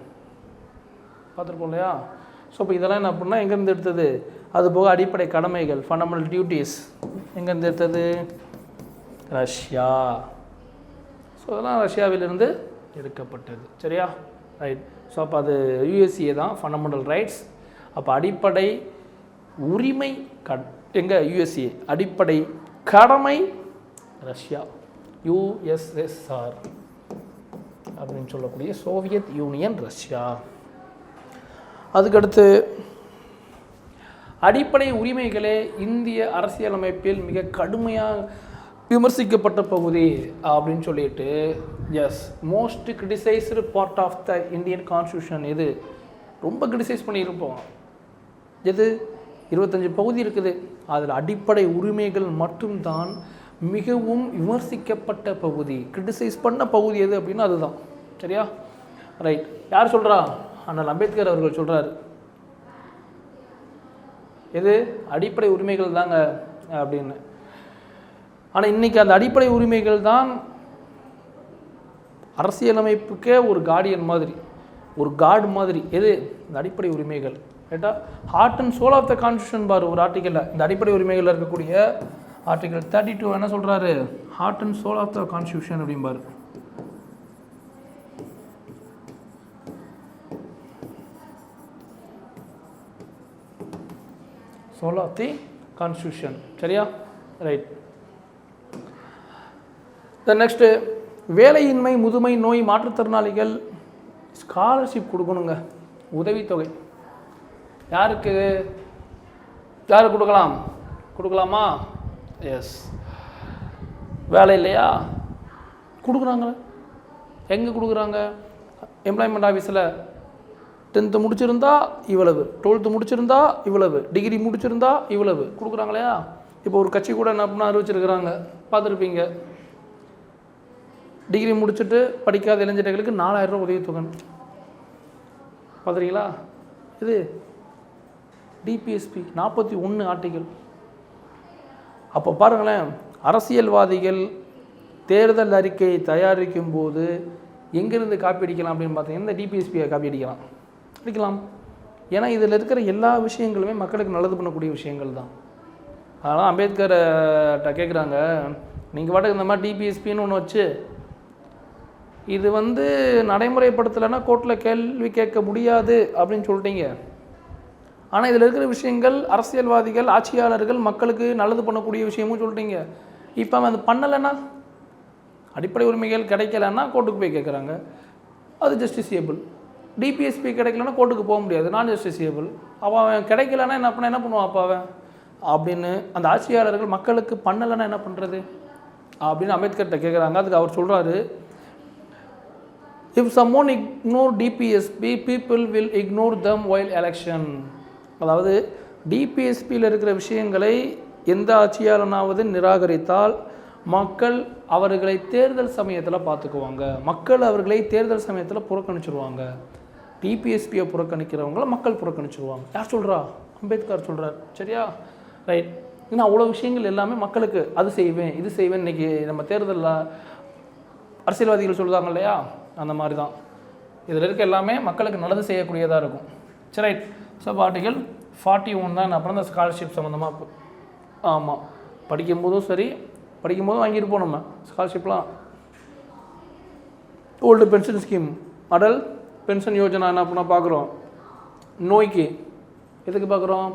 பார்த்துருப்போம் இல்லையா? ஸோ இப்போ இதெல்லாம் என்ன அப்படின்னா எங்கேருந்து எடுத்தது? அது போக அடிப்படை கடமைகள் ஃபண்டமெண்டல் டியூட்டிஸ் எங்கேருந்து எடுத்தது? ரஷ்யா. ஸோ அதெல்லாம் ரஷ்யாவிலிருந்து எடுக்கப்பட்டது. சரியா? ரைட். ஸோ அப்போ அது யூஎஸ்ஏ தான் ஃபண்டமெண்டல் ரைட்ஸ். அப்போ அடிப்படை உரிமை எங்கே? யூஎஸ்ஏ. அடிப்படை கடமை ரஷ்யா. யூஎஸ்எஸ்ஆர் அப்படின்னு சொல்லக்கூடிய சோவியத் யூனியன் ரஷ்யா. அதுக்கடுத்து அடிப்படை உரிமைகளே இந்திய அரசியலமைப்பில் மிக கடுமையாக விமர்சிக்கப்பட்ட பகுதி அப்படின்னு சொல்லிட்டு yes, most criticised part of the Indian constitution. எது ரொம்ப கிரிட்டிசைஸ் பண்ணியிருப்போம்? எது? 25 பகுதி இருக்குது. அதில் அடிப்படை உரிமைகள் மட்டும்தான் மிகவும் விமர்சிக்கப்பட்ட பகுதி, கிரிட்டிசைஸ் பண்ண பகுதி எது அப்படின்னா அதுதான். சரியா? ரைட். யார் சொல்கிறா? அண்ணல் அம்பேத்கர் அவர்கள் சொல்கிறார். எது? அடிப்படை உரிமைகள் தாங்க அப்படின்னு. ஆனால் இன்றைக்கி அந்த அடிப்படை உரிமைகள் தான் அரசியலமைப்புக்கே ஒரு கார்டியன் மாதிரி, ஒரு கார்டு மாதிரி. எது? இந்த அடிப்படை உரிமைகள். ரைட்டா? Heart and soul of the constitution பார் ஒரு ஆர்டிக்கலில். இந்த அடிப்படை உரிமைகள் இருக்கக்கூடிய ஆர்டிகல் 32 என்ன சொல்கிறாரு? Heart and soul of the constitution அப்படிம்பார். Soul of the constitution. சரியா? ரைட். நெக்ஸ்ட்டு, வேலையின்மை, முதுமை, நோய், மாற்றுத்திறனாளிகள் ஸ்காலர்ஷிப் கொடுக்கணுங்க. உதவித்தொகை யாருக்கு கொடுக்கலாமா? எஸ். வேலை இல்லையா? கொடுக்குறாங்களே. எங்கே கொடுக்குறாங்க? எம்ப்ளாய்மெண்ட் ஆஃபீஸில் 10th முடிச்சிருந்தா இவ்வளவு, 12th முடிச்சிருந்தா இவ்வளவு, டிகிரி முடிச்சிருந்தா இவ்வளவு கொடுக்குறாங்க இல்லையா? இப்போ ஒரு கட்சி கூட என்ன பண்ணால் அறிவிச்சிருக்கிறாங்க, பார்த்துருப்பீங்க. டிகிரி முடிச்சுட்டு படிக்காத இளைஞர்களுக்கு 4000 ரூபா உதவித்தொகை. பார்த்துறீங்களா? இது டிபிஎஸ்பி 41 ஆர்டிகல். அப்போ பாருங்களேன், அரசியல்வாதிகள் தேர்தல் அறிக்கையை தயாரிக்கும் போது எங்கேருந்து காப்பி அடிக்கலாம் அப்படின்னு பார்த்தீங்கன்னா இந்த டிபிஎஸ்பியை காப்பி அடிக்கலாம். ஏன்னா இதில் இருக்கிற எல்லா விஷயங்களுமே மக்களுக்கு நல்லது பண்ணக்கூடிய விஷயங்கள் தான். அதனால் அம்பேத்கர்கிட்ட கேட்குறாங்க, நீங்கள் பாட்டுக்கு இந்த மாதிரி டிபிஎஸ்பின்னு ஒன்று வச்சு இது நடைமுறைப்படுத்தலைன்னா கோர்ட்டில் கேள்வி கேட்க முடியாது அப்படின்னு சொல்லிட்டீங்க. ஆனால் இதில் இருக்கிற விஷயங்கள் அரசியல்வாதிகள், ஆட்சியாளர்கள், மக்களுக்கு நல்லது பண்ணக்கூடிய விஷயமும் சொல்லிட்டீங்க. இப்போ அவன் அது பண்ணலைன்னா, அடிப்படை உரிமைகள் கிடைக்கலன்னா கோர்ட்டுக்கு போய் கேட்குறாங்க, அது ஜஸ்டிசியபிள். டிபிஎஸ்பி கிடைக்கலன்னா கோர்ட்டுக்கு போக முடியாது, நான் ஜஸ்டிசியபிள். அவன் கிடைக்கலன்னா என்ன பண்ணுவான் அப்போ அவன் அப்படின்னு அந்த ஆட்சியாளர்கள் மக்களுக்கு பண்ணலைன்னா என்ன பண்ணுறது அப்படின்னு அம்பேத்கர்கிட்ட கேட்குறாங்க. அதுக்கு அவர் சொல்கிறாரு, if someone ignore DPSP, people will ignore them while election. அதாவது டிபிஎஸ்பியில் இருக்கிற விஷயங்களை எந்த ஆட்சியாளனாவது நிராகரித்தால் மக்கள் அவர்களை தேர்தல் சமயத்தில் பார்த்துக்குவாங்க, மக்கள் அவர்களை தேர்தல் சமயத்தில் புறக்கணிச்சிருவாங்க. டிபிஎஸ்பியை புறக்கணிக்கிறவங்கள மக்கள் புறக்கணிச்சிருவாங்க. யார் சொல்கிறா? அம்பேத்கர் சொல்கிறார். சரியா? ரைட். இன்னும் அவ்வளோ விஷயங்கள் எல்லாமே மக்களுக்கு அது செய்வேன் இது செய்வேன் இன்றைக்கி நம்ம தேர்தலில் அரசியல்வாதிகள் சொல்லுவாங்க இல்லையா, அந்த மாதிரி தான் இதில் இருக்க எல்லாமே மக்களுக்கு நல்லது செய்யக்கூடியதாக இருக்கும். சரி, ரைட். ஸோ ஆர்டிகல் 41 தான் அப்புறம் இந்த ஸ்காலர்ஷிப் சம்மந்தமாக. ஆமாம், படிக்கும்போதும் சரி, படிக்கும்போதும் வாங்கியிருப்போம் நம்ம ஸ்காலர்ஷிப்லாம். Old pension scheme, Atal pension Yojana என்ன பண்ணால் பார்க்குறோம். நோய்க்கு எதுக்கு பார்க்குறோம்?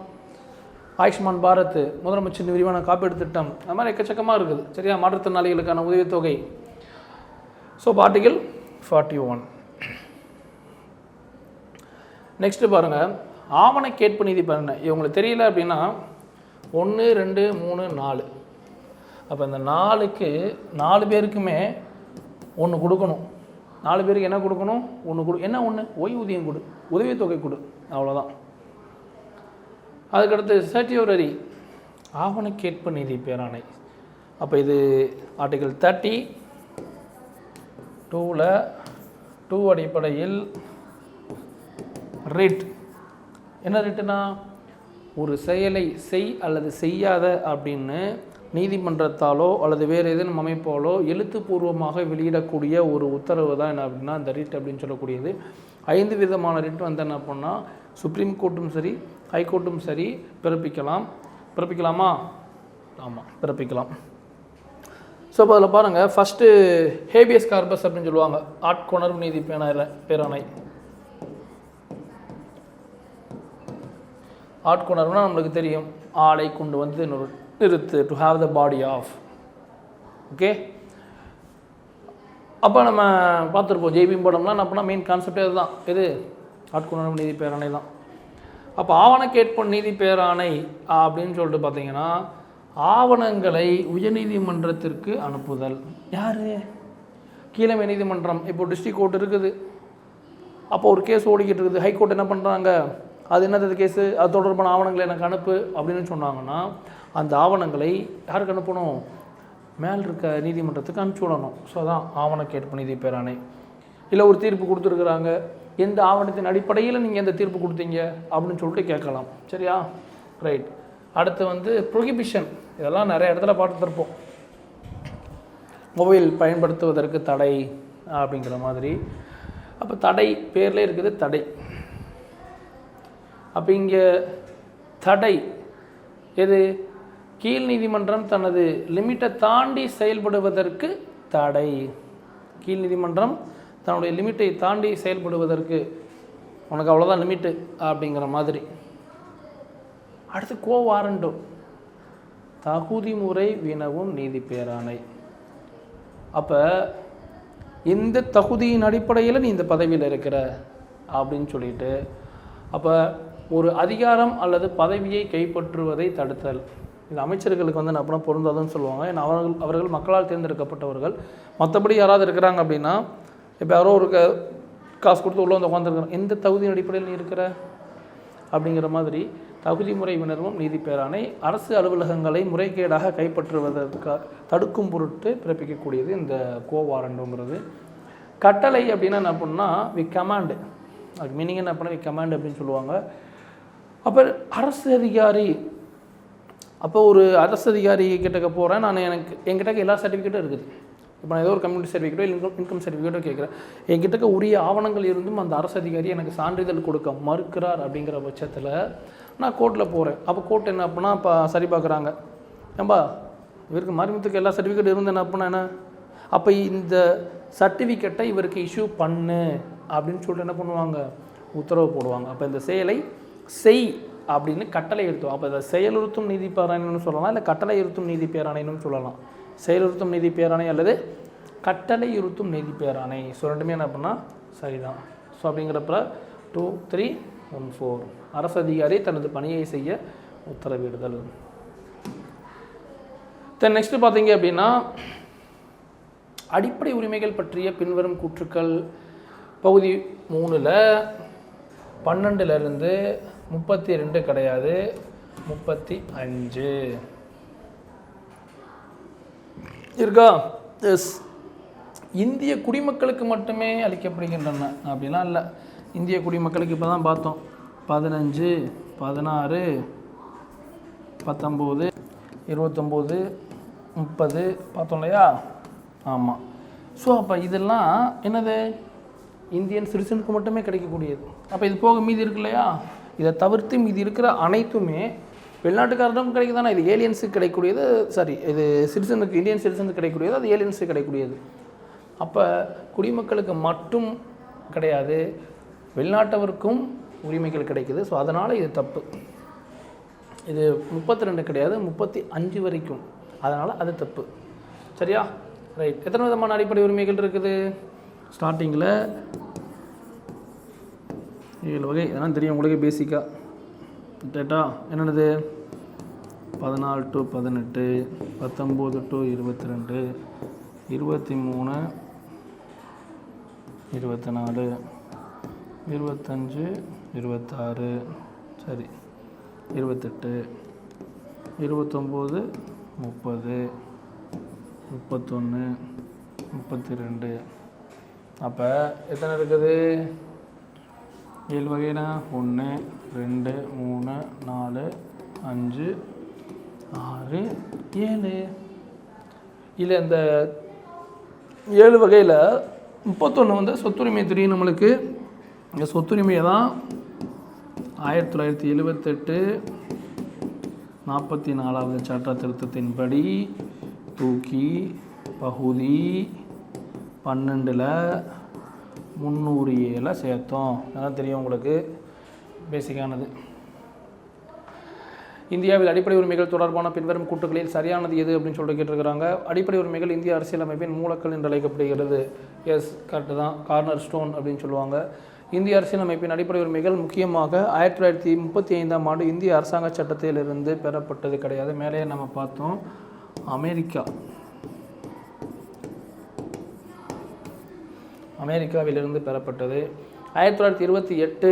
ஆயுஷ்மான் பாரத், முதலமைச்சர் விரிவான காப்பீடு திட்டம், அது மாதிரி எக்கச்சக்கமாக இருக்குது. சரியா? மாற்றுத்திறனாளிகளுக்கான உதவித்தொகை. So article 41. நெக்ஸ்ட்டு பாருங்கள், ஆவண கேட்பு நிதி. பாருங்கள், இவங்களுக்கு தெரியல அப்படின்னா 1, 2, 3, 4. அப்போ இந்த 4க்கு 4 பேருக்குமே ஒன்று கொடுக்கணும். 4 பேருக்கு என்ன கொடுக்கணும்? ஒன்று என்ன ஒன்று? ஓய்வூதியம் கொடு, உதவித்தொகை கொடு, அவ்வளோதான். அதுக்கடுத்து சர்டியூரரி, ஆவண கேட்பு நிதி பேராணை. அப்போ இது ஆர்டிகல் 30, 2ல் 2 அடிப்படையில் ரிட். என்ன ரிட்டுனா, ஒரு செயலை செய் அல்லது செய்யாத அப்படின்னு நீதிமன்றத்தாலோ அல்லது வேறு ஏதேனும் அமைப்பாலோ எழுத்துப்பூர்வமாக வெளியிடக்கூடிய ஒரு உத்தரவு தான் என்ன அப்படின்னா இந்த ரிட் அப்படின்னு சொல்லக்கூடியது. 5 விதமான ரிட் வந்து என்ன பண்ணால் சுப்ரீம் கோர்ட்டும் சரி ஹைகோர்ட்டும் சரி பிறப்பிக்கலாமா? ஆமாம், பிறப்பிக்கலாம். ஸோ இப்போ அதில் பாருங்கள், ஃபஸ்ட்டு ஹேபியஸ் கார்பஸ் அப்படின்னு சொல்லுவாங்க, ஆட்கொணர்வு நீதி பேராணை. ஆட்கொணர்வுனா நம்மளுக்கு தெரியும், ஆளை கொண்டு வந்து நிறுத்து, to have the body of. Okay, அப்போ நம்ம பார்த்துருப்போம் ஜெய்பீம் படம்லாம் அப்படின்னா மெயின் கான்செப்டே அதுதான், இது ஆட்கொணர்வு நீதி பேராணை தான். அப்போ ஆவண கேட்பு நீதி பேராணை அப்படின்னு சொல்லிட்டு பார்த்தீங்கன்னா ஆவணங்களை உயர்நீதிமன்றத்திற்கு அனுப்புதல். யார்? கீழமை நீதிமன்றம். இப்போ டிஸ்ட்ரிக்ட் கோர்ட் இருக்குது, அப்போ ஒரு கேஸ் ஓடிக்கிட்டு இருக்குது, ஹைகோர்ட் என்ன பண்ணுறாங்க, அது என்னது கேஸு, அது தொடர்பான ஆவணங்களை எனக்கு அனுப்பு அப்படின்னு சொன்னாங்கன்னா அந்த ஆவணங்களை யாருக்கு அனுப்பணும்? மேல் இருக்க நீதிமன்றத்துக்கு அனுப்பிச்சி விடணும். ஸோ அதான் ஆவண கேட்பு நீதி பேராணை. இல்லை ஒரு தீர்ப்பு கொடுத்துருக்குறாங்க, எந்த ஆவணத்தின் அடிப்படையில் நீங்கள் எந்த தீர்ப்பு கொடுத்தீங்க அப்படின்னு சொல்லிட்டு கேட்கலாம். சரியா? ரைட். அடுத்து வந்து ப்ரொஹிபிஷன். இதெல்லாம் நிறைய இடத்துல பார்த்துருப்போம், மொபைல் பயன்படுத்துவதற்கு தடை அப்படிங்கிற மாதிரி. அப்போ தடை பேர்லேயே இருக்குது, தடை. அப்போ இங்கே தடை எது? கீழ் நீதிமன்றம் தனது லிமிட்டை தாண்டி செயல்படுவதற்கு தடை. கீழ் நீதிமன்றம் தன்னுடைய லிமிட்டை தாண்டி செயல்படுவதற்கு உனக்கு அவ்வளோதான் லிமிட்டு அப்படிங்கிற மாதிரி. அடுத்து கோ வாரண்டோ, தகுதி முறை வினவும் நீதி பேராணை. அப்போ இந்த தகுதியின் அடிப்படையில் நீ இந்த பதவியில் இருக்கிற அப்படின்னு சொல்லிட்டு, அப்போ ஒரு அதிகாரம் அல்லது பதவியை கைப்பற்றுவதை தடுத்தல். இது அமைச்சர்களுக்கு வந்து அப்படின்னா பொருந்தாதுன்னு சொல்லுவாங்க. ஏன்னா அவர்கள் மக்களால் தேர்ந்தெடுக்கப்பட்டவர்கள். மற்றபடி யாராவது இருக்கிறாங்க அப்படின்னா, இப்போ யாரோ ஒரு காசு கொடுத்து உள்ளே வந்து உட்காந்துருக்குறோம், எந்த தகுதியின் அடிப்படையில் நீ இருக்கிற அப்படிங்கிற மாதிரி தகுதி முறை வினரும் நீதி பேராணை அரசு அலுவலகங்களை முறைகேடாக கைப்பற்றுவதற்காக தடுக்கும் பொருட்டு பிறப்பிக்கக்கூடியது இந்த கோ வாரண்டுங்கிறது. கட்டளை அப்படின்னா என்ன பண்ணால் வி கமாண்டு, அதுக்கு மீனிங் என்ன பண்ணால் வி கமாண்ட் அப்படின்னு சொல்லுவாங்க. அப்போ அரசு அதிகாரி, அப்போ ஒரு அரசு அதிகாரி கிட்டக்க போகிறேன் நான், என்கிட்ட எல்லா சர்டிஃபிகேட்டும் இருக்குது. இப்போ நான் ஏதோ ஒரு கம்யூனிட்டி சர்டிஃபிகேட்டோ இன்கம் சர்டிஃபிகேட்டோ கேட்குறேன், என்கிட்ட உரிய ஆவணங்கள் இருந்தும் அந்த அரசு அதிகாரி எனக்கு சான்றிதழ் கொடுக்க மறுக்கிறார் அப்படிங்கிற பட்சத்தில் நான் கோர்ட்டில் போகிறேன். அப்போ கோர்ட் என்ன அப்படின்னா இப்போ சரி பார்க்குறாங்க, ஏம்பா இவருக்கு மறைமுகத்துக்கு எல்லா சர்டிஃபிகேட் இருந்து என்ன அப்படின்னா என்ன, அப்போ இந்த சர்டிஃபிகேட்டை இவருக்கு இஷ்யூ பண்ணு அப்படின்னு சொல்லிட்டு என்ன பண்ணுவாங்க, உத்தரவு போடுவாங்க. அப்போ இந்த செயலை செய் அப்படின்னு கட்டளை இருத்தும். அப்போ இதை செயலுறுத்தும் நீதி பேராணைன்னு சொல்லலாம், இல்லை கட்டளை இருத்தும் நீதி பேராணைன்னு சொல்லலாம். செயலுறுத்தும் நீதி பேராணை அல்லது கட்டளை இருத்தும் நீதி பேராணை. ஸோ ரெண்டுமே என்ன பண்ணால் சரிதான். ஸோ அப்படிங்கிறப்ப 2, 3, 1, 4 அரசு அதிகாரி தனது பணியை செய்ய உத்தரவிடுதல். தென் நெக்ஸ்ட்டு பார்த்தீங்க அப்படின்னா அடிப்படை உரிமைகள் பற்றிய பின்வரும் கூற்றுக்கள். பகுதி 3ல் 12லிருந்து 32 கிடையாது, 35 இருக்கா? எஸ். இந்திய குடிமக்களுக்கு மட்டுமே அளிக்கப்படுகின்றன அப்படிலாம் இல்லை. இந்திய குடிமக்களுக்கு இப்போ தான் பார்த்தோம், 15, 16, 19, 29, 30 பார்த்தோம் இல்லையா? ஆமாம். ஸோ அப்போ இதெல்லாம் என்னது, இந்தியன் சிட்டிசனுக்கு மட்டுமே கிடைக்கக்கூடியது. அப்போ இது போக மீதி இருக்கு இல்லையா, இதை தவிர்த்து மீதி இருக்கிற அனைத்துமே வெளிநாட்டுக்காரரும் கிடைக்குதானா, இது ஏலியன்ஸுக்கு கிடைக்கக்கூடியது. சாரி, இது சிட்டிசனுக்கு, இந்தியன் சிட்டிசனுக்கு கிடைக்கக்கூடியது, அது ஏலியன்ஸுக்கு கிடைக்கக்கூடியது. அப்போ குடிமக்களுக்கு மட்டும் கிடையாது, வெளிநாட்டவருக்கும் உரிமைகள் கிடைக்குது. ஸோ அதனால் இது தப்பு. இது 32 கிடையாது, 35 வரைக்கும், அதனால் அது தப்பு. சரியா? ரைட். எத்தனை விதமான அடிப்படை உரிமைகள் இருக்குது? ஸ்டார்டிங்கில் 7 வகை, இதெல்லாம் தெரியும் உங்களுக்கு பேசிக்காக. டேட்டா என்னென்னது? 14 to 18, 19 to 22, 23, 24, 25, 26, சரி 28, 29, 30, 31, 32, அப்போ எத்தனை இருக்குது? 7 வகைனா 1 2 3 4 5 6 7. இல்லை இந்த 7 வகையில் 31 வந்து சொத்துரிமை தெரியும் நம்மளுக்கு. இந்த சொத்துரிமையை தான் 1978 44வது சட்ட திருத்தத்தின்படி தூக்கி பகுதி 12ல் 307 சேர்த்தோம். அதான் தெரியும் உங்களுக்கு, பேசிக்கானது. இந்தியாவில் அடிப்படை உரிமைகள் தொடர்பான பின்வரும் கூற்றுகளில் சரியானது எது அப்படின்னு சொல்லிட்டு கேட்டிருக்கிறாங்க. அடிப்படை உரிமைகள் இந்திய அரசியலமைப்பின் மூலக்கல் என்று அழைக்கப்படுகிறது. எஸ், கரெக்டு தான். கார்னர் ஸ்டோன் அப்படின்னு சொல்லுவாங்க. இந்திய அரசியலமைப்பின் அடிப்படை உரிமைகள் முக்கியமாக 1935ஆம் ஆண்டு இந்திய அரசாங்க சட்டத்திலிருந்து பெறப்பட்டது கிடையாது. மேலே நம்ம பார்த்தோம், அமெரிக்காவிலிருந்து பெறப்பட்டது. 1928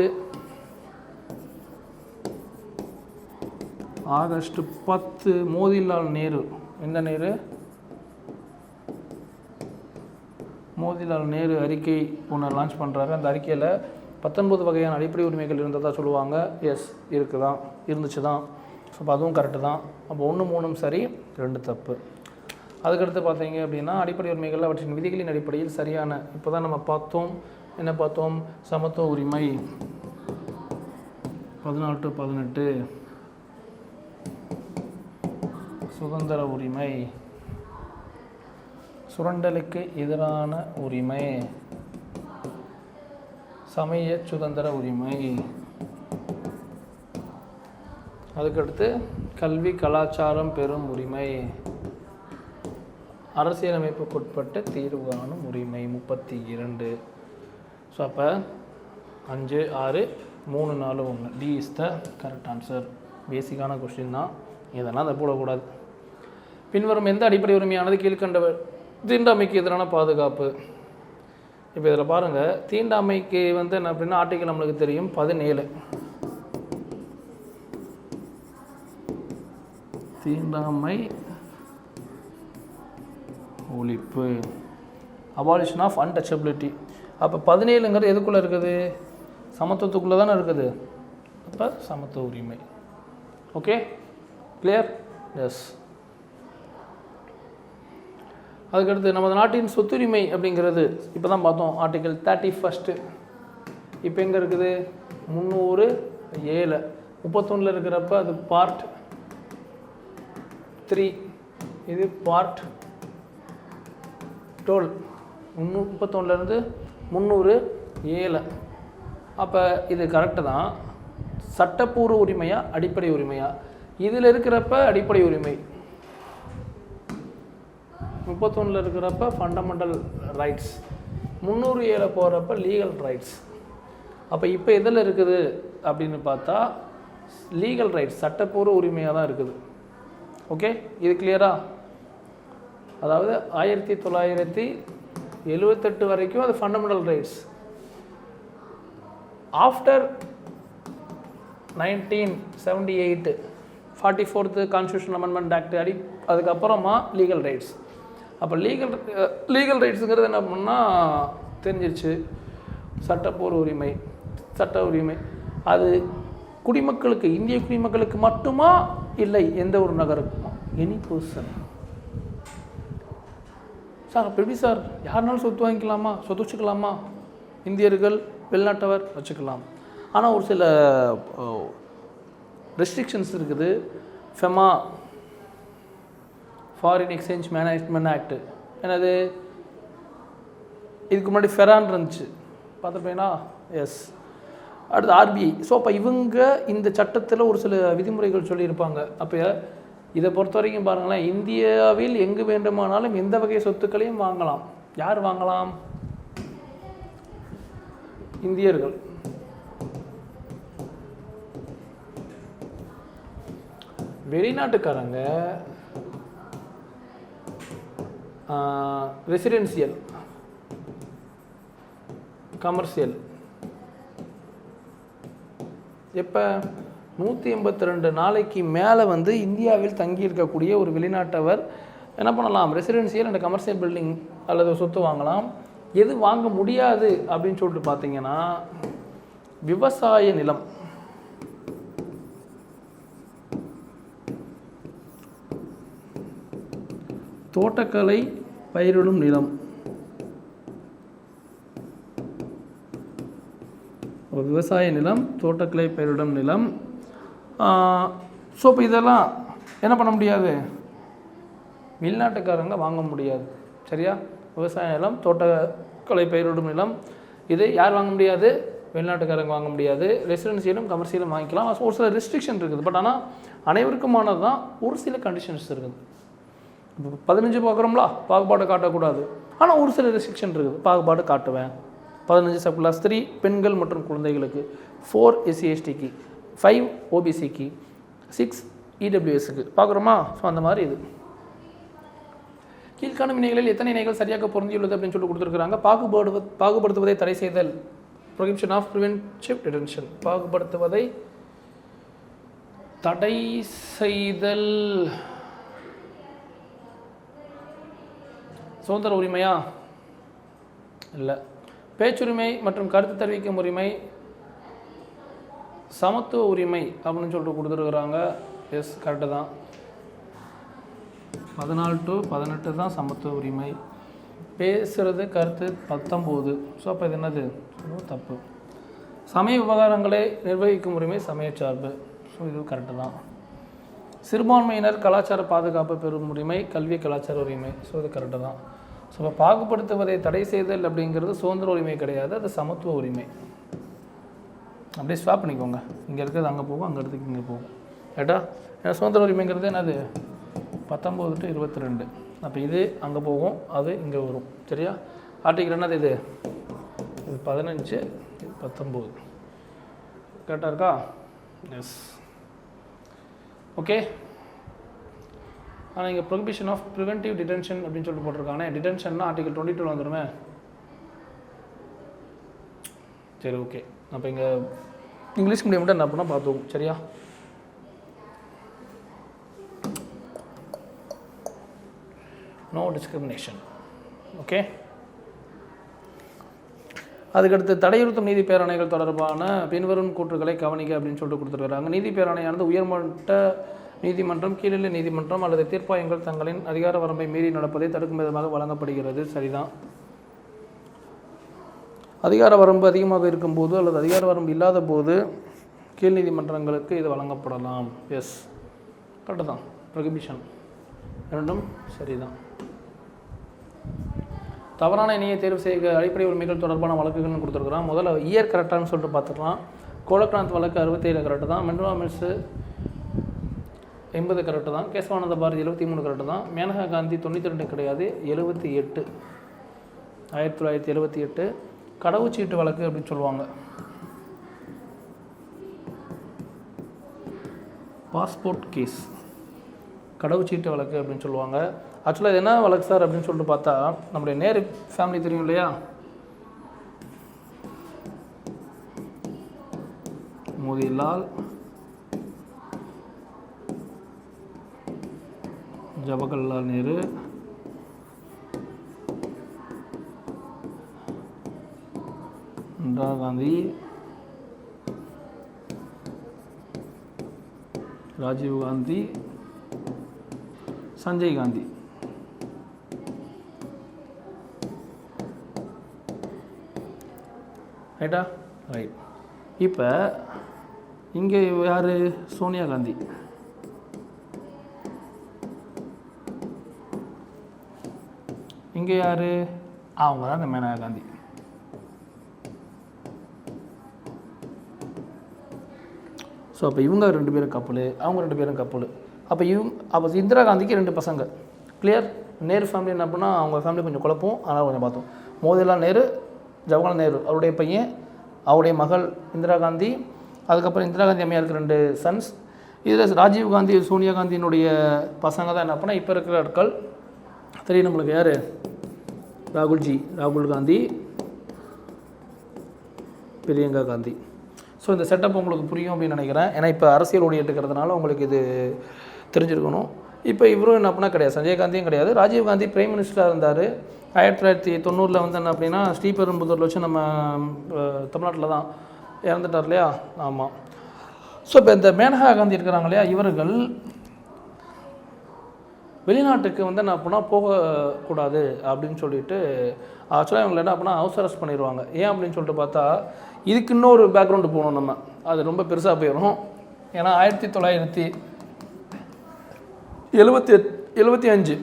ஆகஸ்ட் 10 மோதிலால் நேரு, எந்த நேரு? மோதிலால் நேரு அறிக்கை ஒன்று லான்ச் பண்ணுறாரு. அந்த அறிக்கையில் 19 வகையான அடிப்படை உரிமைகள் இருந்ததாக சொல்லுவாங்க. எஸ், இருந்துச்சு தான். ஸோ அதுவும் கரெக்டு தான். அப்போ 1 3 சரி, 2 தப்பு. அதுக்கடுத்து பார்த்தீங்க அப்படின்னா அடிப்படை உரிமைகள் அவற்றின் விதிகளின் அடிப்படையில் சரியான, இப்போ தான் நம்ம பார்த்தோம், என்ன பார்த்தோம்? சமத்துவ உரிமை 14-18, சுதந்திர உரிமை, சுரண்டலுக்கு எதிரான உரிமை, சமய சுதந்திர உரிமை, அதுக்கடுத்து கல்வி கலாச்சாரம் பெறும் உரிமை, அரசியலமைப்புக்குட்பட்ட தீர்வு காணும் உரிமை 32. ஸோ அப்போ 5 6 3 4 1 D is the correct answer. பேசிக்கான கொஸ்டின் தான், இதெல்லாம் அதை போடக்கூடாது. பின்வரும் எந்த அடிப்படை உரிமையானது கீழ்கண்டவர்? தீண்டாமைக்கு எதிரான பாதுகாப்பு. இப்போ இதில் பாருங்கள், தீண்டாமைக்கு வந்து என்ன அப்படின்னா ஆர்டிக்கல் நம்மளுக்கு தெரியும் 17. தீண்டாமை ஒழிப்பு, அபாலிஷன் ஆஃப் அன்டச்சபிலிட்டி. அப்போ 17ங்கிறது எதுக்குள்ளே இருக்குது? சமத்துவத்துக்குள்ளே தானே இருக்குது. அப்போ சமத்துவ உரிமை. Okay, clear? எஸ். அதுக்கடுத்து நமது நாட்டின் சொத்துரிமை அப்படிங்கிறது இப்போ தான் பார்த்தோம், ஆர்டிக்கல் 31. இப்போ எங்கே இருக்குது? 307. 31 இருக்கிறப்ப அது பார்ட் 3, இது பார்ட் 12. 31லேருந்து 307. அப்போ இது கரெக்டு தான். சட்டப்பூர்வ உரிமையா அடிப்படை உரிமையா? இதில் இருக்கிறப்ப அடிப்படை உரிமை, 31 இருக்கிறப்ப ஃபண்டமெண்டல் ரைட்ஸ், 307 போகிறப்ப லீகல் ரைட்ஸ். அப்போ இப்போ எதில் இருக்குது அப்படின்னு பார்த்தா லீகல் ரைட்ஸ், சட்டப்பூர்வ உரிமையாக தான் இருக்குது. ஓகே, இது கிளியரா? அதாவது 1978 வரைக்கும் அது fundamental rights. After 1978 44th constitution amendment act அதுக்கப்புறமா லீகல் ரைட்ஸ். அப்போ லீகல் ரைட்ஸுங்கிறது என்ன பண்ணால் தெரிஞ்சிருச்சு, சட்டப்பூர்வ உரிமை, சட்ட உரிமை. அது குடிமக்களுக்கு, இந்திய குடிமக்களுக்கு மட்டுமா? இல்லை, எந்த ஒரு நகருக்குமா? Any person. சார் அப்போ எப்படி சார், யாருனாலும் சொத்து வாங்கிக்கலாமா, சொத்து வச்சுக்கலாமா? இந்தியர்கள், வெளிநாட்டவர் வச்சுக்கலாம். ஆனால் ஒரு சில ரெஸ்ட்ரிக்ஷன்ஸ் இருக்குது. FEMA, foreign exchange management act, என்னது? இதுக்கு முன்னாடி ஃபெரான் இருந்துச்சு, பார்த்துருப்பீங்களா? எஸ். அடுத்து ஆர்பிஐ. ஸோ அப்போ இவங்க இந்த சட்டத்தில் ஒரு சில விதிமுறைகள் சொல்லியிருப்பாங்க. அப்போ இதை பொறுத்த வரைக்கும் பாருங்களேன், இந்தியாவில் எங்கு வேண்டுமானாலும் எந்த வகை சொத்துக்களையும் வாங்கலாம். யார் வாங்கலாம்? இந்தியர்கள். வெளிநாட்டுக்காரங்க ரெசிடென்சியல், கமர்ஷியல். எப்போ? 182 நாளைக்கு மேலே வந்து இந்தியாவில் தங்கியிருக்கக்கூடிய ஒரு வெளிநாட்டவர் என்ன பண்ணலாம்? ரெசிடென்சியல் அண்ட் கமர்ஷியல் பில்டிங் அல்லது சொத்து வாங்கலாம். எது வாங்க முடியாது அப்படின்னு சொல்லிட்டு பார்த்தீங்கன்னா விவசாய நிலம், தோட்டக்கலை பயிரிடும் நிலம். விவசாய நிலம், தோட்டக்கலை பயிரிடும் நிலம். ஸோ இப்போ இதெல்லாம் என்ன பண்ண முடியாது, வெளிநாட்டுக்காரங்க வாங்க முடியாது. சரியா? விவசாய நிலம், தோட்டக்கலை பயிரிடும் நிலம், இது யார் வாங்க முடியாது, வெளிநாட்டுக்காரங்க வாங்க முடியாது. ரெசிடென்சியலும் கமர்ஷியலும் வாங்கிக்கலாம். ஒரு சில ரெஸ்ட்ரிக்ஷன் இருக்குது. பட் ஆனால் அனைவருக்குமானது தான். ஒரு சில கண்டிஷன்ஸ் இருக்குது. இப்போ 15 பார்க்குறோம்ல, பாகுபாடு காட்டக்கூடாது. ஆனால் ஒரு சில ரெஸ்ட்ரிக்ஷன் இருக்குது. பாகுபாடு காட்டுவேன். 15 சப்-கிளாஸ் 3 பெண்கள் மற்றும் குழந்தைகளுக்கு, 4 SC/STக்கு, 5 OBCக்கு, 6 EWSக்கு பார்க்குறோமா? ஸோ அந்த மாதிரி இது. கீழ்காணும் இணைகளில் எத்தனை இணைகள் சரியாக பொருந்தியுள்ளது அப்படின்னு சொல்லி கொடுத்துருக்குறாங்க. பாகுபடுத்துவதை தடை செய்தல், ப்ரொஹிபிஷன் ஆஃப் ப்ரிவென்டிவ் டிடென்ஷன். பாகுபடுத்துவதை தடை செய்தல் சுதந்திர உரிமையா? இல்லை. பேச்சுரிமை மற்றும் கருத்து தெரிவிக்கும் உரிமை, சமத்துவ உரிமை அப்படின்னு சொல்லிட்டு கொடுத்துருக்குறாங்க. எஸ், கரெக்டு தான். 14 to 18 தான் சமத்துவ உரிமை. பேசுகிறது கருத்து 19. ஸோ அப்போ இது என்னது, தப்பு. சமய விவகாரங்களை நிர்வகிக்கும் உரிமை சமயச்சார்பு. ஸோ இது கரெக்டு தான். சிறுபான்மையினர் கலாச்சார பாதுகாப்பு பெறும் உரிமை கல்வி கலாச்சார உரிமை. ஸோ இது கரெக்டு தான். ஸோ இப்போ பாகுபடுத்துவதை தடை செய்தல் அப்படிங்கிறது சுதந்திர உரிமை கிடையாது, அது சமத்துவ உரிமை. அப்படியே ஸ்வாப் பண்ணிக்கோங்க. இங்கே இருக்கிறது அங்கே போகும், அங்கே இடத்துக்கு இங்கே போகும். ரைட்டா? ஏன்னா சுதந்திர உரிமைங்கிறது என்னது, 19 to 22. அப்போ இது அங்கே போகும், அது இங்கே வரும். சரியா? ஆர்டிகல் என்னது, இது 15, 19. கரெக்டாக இருக்கா? எஸ். ஓகே. ஆனால் இங்கே ப்ரொஹிபிஷன் ஆஃப் ப்ரிவென்டிவ் டிடென்ஷன் அப்படின்னு சொல்லிட்டு போட்டிருக்காங்க. டிடென்ஷன்னா ஆர்டிகல் 22 வந்துடுமே. சரி, ஓகே. அப்போ இங்கே இங்கிலீஷ் மீடியம் மட்டும் என்ன பண்ணால் பார்த்துவோம். சரியா? No discrimination. ஓகே. அதுக்கடுத்து தடையுறுத்தும் நீதி பேராணைகள் தொடர்பான பின்வரும் கூற்றுகளை கவனிக்க அப்படின்னு சொல்லிட்டு கொடுத்துருக்காங்க. நீதி பேராணையானது உயர்மட்ட நீதிமன்றம், கீழ்நிலை நீதிமன்றம் அல்லது தீர்ப்பாயங்கள் தங்களின் அதிகார வரம்பை மீறி நடப்பதை தடுக்கும் விதமாக வழங்கப்படுகிறது. சரிதான். அதிகார வரம்பு அதிகமாக இருக்கும்போது அல்லது அதிகார வரம்பு இல்லாத போது கீழ் நீதிமன்றங்களுக்கு இது வழங்கப்படலாம். எஸ், கரெக்டு தான். ப்ரொஹிபிஷன் இரண்டும் சரிதான். தவறான இணையை தேர்வு செய்ய அடிப்படை உரிமைகள் தொடர்பான வழக்குகள்னு கொடுத்துருக்குறான். முதல்ல இயர் கரெக்டானு சொல்லிட்டு பார்த்துக்கலாம். கோலக்ராந்த் வழக்கு 67 கரெக்டு தான். மென்டோலா மில்ஸு 80 கரெக்டு தான். கேசவானந்த பாரதி 73 கரெக்டு தான். மேனகா காந்தி 92 கிடையாது, 78, 1978. கடவுச்சீட்டு வழக்கு அப்படின்னு சொல்லுவாங்க. பாஸ்போர்ட் கேஸ், கடவுச்சீட்டு வழக்கு அப்படின்னு சொல்லுவாங்க. ஆக்சுவலாக இது என்ன வழக்கு சார் அப்படின்னு சொல்லிட்டு பார்த்தா, நம்முடைய நேரு ஃபேமிலி தெரியும் இல்லையா, மோதிலால், ஜவஹர்லால் நேரு, இந்திரா காந்தி, ராஜீவ் காந்தி, சஞ்சய் காந்தி. ரைட்டா? ரைட். இப்போ இங்கே யார், சோனியா காந்தி. இங்கே யார், அவங்க தான் இந்த மேனகா காந்தி. ஸோ அப்போ இவங்க 2 பேரும் கப்பல், அவங்க 2 பேரும் கப்பல். அப்போ இந்திரா காந்திக்கு 2 பசங்க. கிளியர்? நேரு ஃபேமிலி என்ன பண்ணால் அவங்க ஃபேமிலி கொஞ்சம் குழப்பம், அதனால் கொஞ்சம் பார்த்தோம். மோதிலால் நேரு, ஜவஹர்லால் நேரு அவருடைய பையன், அவருடைய மகள் இந்திரா காந்தி. அதுக்கப்புறம் இந்திரா காந்தி அம்மையாருக்கு 2 சன்ஸ். இதில் ராஜீவ் காந்தி, சோனியா காந்தியினுடைய பசங்க தான் என்ன பண்ணால் இப்போ இருக்கிற ஆட்கள். தெரியும் நம்மளுக்கு யார், ராகுல் காந்தி, பிரியங்கா காந்தி. ஸோ இந்த செட்டப் உங்களுக்கு புரியும் அப்படின்னு நினைக்கிறேன். ஏன்னா இப்போ அரசியல் ஓடிட்டுருக்கிறதுனால உங்களுக்கு இது தெரிஞ்சிருக்கணும். இப்போ இவரும் என்ன பண்ணால் கிடையாது, சஞ்சய் காந்தியும் கிடையாது. ராஜீவ்காந்தி பிரைம் மினிஸ்டராக இருந்தார். 1990 வந்து என்ன அப்படின்னா ஸ்ரீபெரும்புதூரில் வச்சு நம்ம தமிழ்நாட்டில் தான் இறந்துட்டார் இல்லையா. ஆமாம். ஸோ இப்போ இந்த மேனகா காந்தி இருக்கிறாங்க இல்லையா, இவர்கள் வெளிநாட்டுக்கு வந்து என்ன பண்ணால் போகக்கூடாது அப்படின்னு சொல்லிட்டு ஆக்சுவலாக இவங்களை என்ன பண்ணால் ஹவுஸ் அரெஸ்ட் பண்ணிடுவாங்க. ஏன் அப்படின்னு சொல்லிட்டு பார்த்தா இதுக்கு இன்னொரு பேக்ரவுண்டு போகணும் நம்ம, அது ரொம்ப பெருசாக போயிடும். ஏன்னா 1975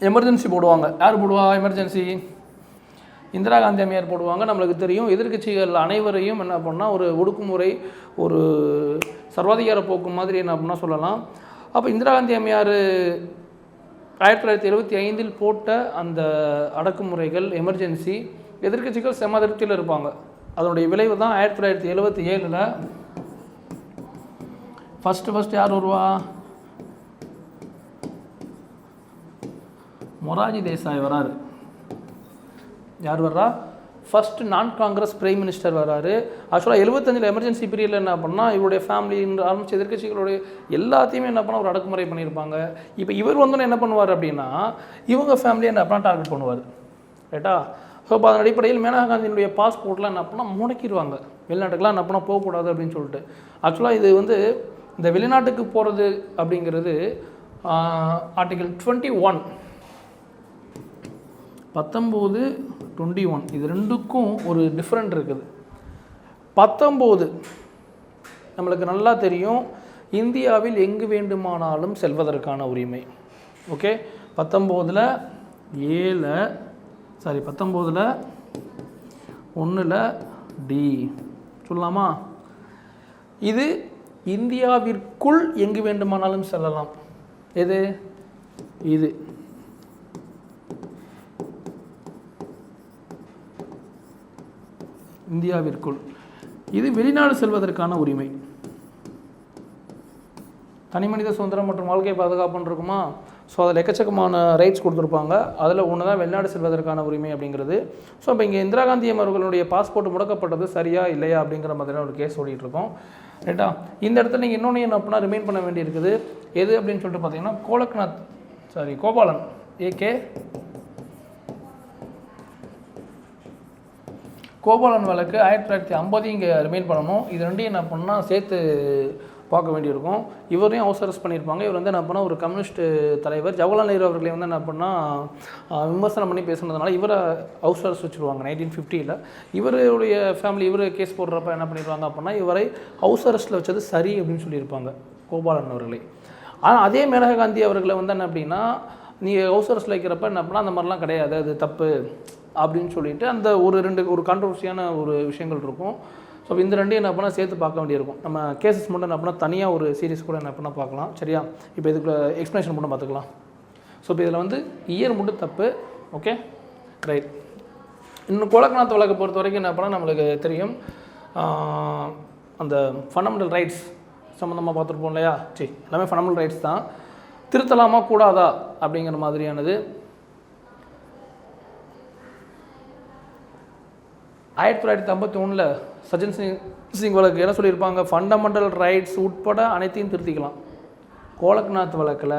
எமர்ஜென்சி போடுவாங்க. யார் போடுவா எமர்ஜென்சி? இந்திரா காந்தி அம்மையார் போடுவாங்க. நம்மளுக்கு தெரியும் எதிர்க்கட்சிகள் அனைவரையும் என்ன பண்ணால் ஒரு ஒடுக்குமுறை, ஒரு சர்வாதிகார போக்கு மாதிரி என்ன பண்ணால் சொல்லலாம். அப்போ இந்திரா காந்தி அம்மையார் 1975 போட்ட அந்த அடக்குமுறைகள், எமர்ஜென்சி, எதிர்க்கட்சிகள் செம அதிருப்தியில் இருப்பாங்க. அதனுடைய விளைவு தான் 1977 ஃபஸ்ட்டு யார் வருவா? மொராஜி தேசாய் வராரு. யார் வர்றா? ஃபஸ்ட்டு நான் காங்கிரஸ் பிரைம் மினிஸ்டர் வராரு. ஆக்சுவலாக 75 எமர்ஜென்சி பீரியடில் என்ன பண்ணால் இவருடைய ஃபேமிலி ஆரம்பிச்ச எதிர்க்கட்சிகளுடைய எல்லாத்தையுமே என்ன பண்ணால் ஒரு அடக்குமுறை பண்ணியிருப்பாங்க. இப்போ இவர் வந்தோன்னு என்ன பண்ணுவார் அப்படின்னா இவங்க ஃபேமிலியை என்ன பண்ணால் டார்கெட் பண்ணுவார். ரைட்டா? ஸோ இப்போ அதன் அடிப்படையில் மேனகா காந்தியினுடைய பாஸ்போர்ட்லாம் என்ன பண்ணால் முடக்கிடுவாங்க. வெளிநாட்டுக்கெலாம் என்ன பண்ணால் போகக்கூடாது அப்படின்னு சொல்லிட்டு. ஆக்சுவலாக இது வந்து இந்த வெளிநாட்டுக்கு போகிறது அப்படிங்கிறது ஆர்டிகல் 21, 19, 21 இது ரெண்டுக்கும் ஒரு டிஃப்ரெண்ட் இருக்குது. 19 நம்மளுக்கு நல்லா தெரியும், இந்தியாவில் எங்கு வேண்டுமானாலும் செல்வதற்கான உரிமை. ஓகே, 19 1 டி சொல்லலாமா? இது இந்தியாவிற்குள் எங்கு வேண்டுமானாலும் செல்லலாம். எது? இது இந்தியாவிற்குள். இது வெளிநாடு செல்வதற்கான உரிமை. தனி மனித சுதந்திரம் மற்றும் வாழ்க்கை பாதுகாப்புன்னு இருக்குமா? ஸோ அதில் எக்கச்சக்கமான ரைட்ஸ் கொடுத்துருப்பாங்க. அதில் ஒன்று தான் வெளிநாடு செல்வதற்கான உரிமை அப்படிங்கிறது. ஸோ இப்போ இங்கே இந்திரா காந்தி அவர்களுடைய பாஸ்போர்ட் முடக்கப்பட்டது சரியா இல்லையா அப்படிங்கிற மாதிரியான ஒரு கேஸ் ஓடிட்டுருக்கோம். ரைட்டா? இந்த இடத்துல நீங்கள் இன்னொன்று என்ன அப்படின்னா ரிமைண்ட் பண்ண வேண்டியிருக்குது. எது அப்படின்னு சொல்லிட்டு பார்த்தீங்கன்னா கோபாலன் ஏகே கோபாலன் வழக்கு 1950 இங்கே ரிமைண்ட் பண்ணணும். இது ரெண்டையும் என்ன பண்ணால் சேர்த்து பார்க்க வேண்டியிருக்கும். இவரையும் ஹவுஸ் அரெஸ்ட் பண்ணியிருப்பாங்க. இவர் வந்து என்ன பண்ணால் ஒரு கம்யூனிஸ்ட் தலைவர் ஜவஹர்லால் நேரு அவர்களை வந்து என்ன பண்ணால் விமர்சனம் பண்ணி பேசுனதுனால இவரை ஹவுஸ் அரெஸ்ட் வச்சுருவாங்க 1950. இவருடைய ஃபேமிலி இவர் கேஸ் போடுறப்ப என்ன பண்ணிடுவாங்க அப்படின்னா இவரை ஹவுஸ் அரெஸ்ட்டில் வச்சது சரி அப்படின்னு சொல்லியிருப்பாங்க கோபாலன் அவர்களை. ஆனால் அதே மேனகா காந்தி அவர்களை வந்து என்ன அப்படின்னா நீங்கள் ஹவுஸ் அரெஸ்ட்டில் வைக்கிறப்ப என்ன பண்ணால் அந்த மாதிரிலாம் கிடையாது, அது தப்பு அப்படின்னு சொல்லிட்டு அந்த ஒரு கான்ட்ரவர்சியான ஒரு விஷயங்கள் இருக்கும். ஸோ இந்த ரெண்டையும் என்ன பண்ணால் சேர்த்து பார்க்க வேண்டியிருக்கும். நம்ம கேசஸ் மட்டும் என்ன பண்ணால் தனியாக ஒரு சீரிஸ் கூட என்ன பண்ணால் பார்க்கலாம். சரியா? இப்போ இதுக்கு எக்ஸ்ப்ளனேஷன் மட்டும் பார்த்துக்கலாம். ஸோ இப்போ இதில் வந்து இயர் மட்டும் தப்பு. Okay, right. இன்னும் கோலக்நாத் வழக்கை பொறுத்த வரைக்கும் என்ன பண்ணால் நம்மளுக்கு தெரியும், அந்த ஃபண்டமெண்டல் ரைட்ஸ் சம்மந்தமாக பார்த்துருப்போம் இல்லையா? சரி, எல்லாமே ஃபண்டமெண்டல் ரைட்ஸ் தான். திருத்தலாமா கூடாதா அப்படிங்கிற மாதிரியானது 1951 சஜன் சிங் வழக்கு என்ன சொல்லியிருப்பாங்க? ஃபண்டமெண்டல் ரைட்ஸ் உட்பட அனைத்தையும் திருத்திக்கலாம். கோலக்நாத் வழக்கில்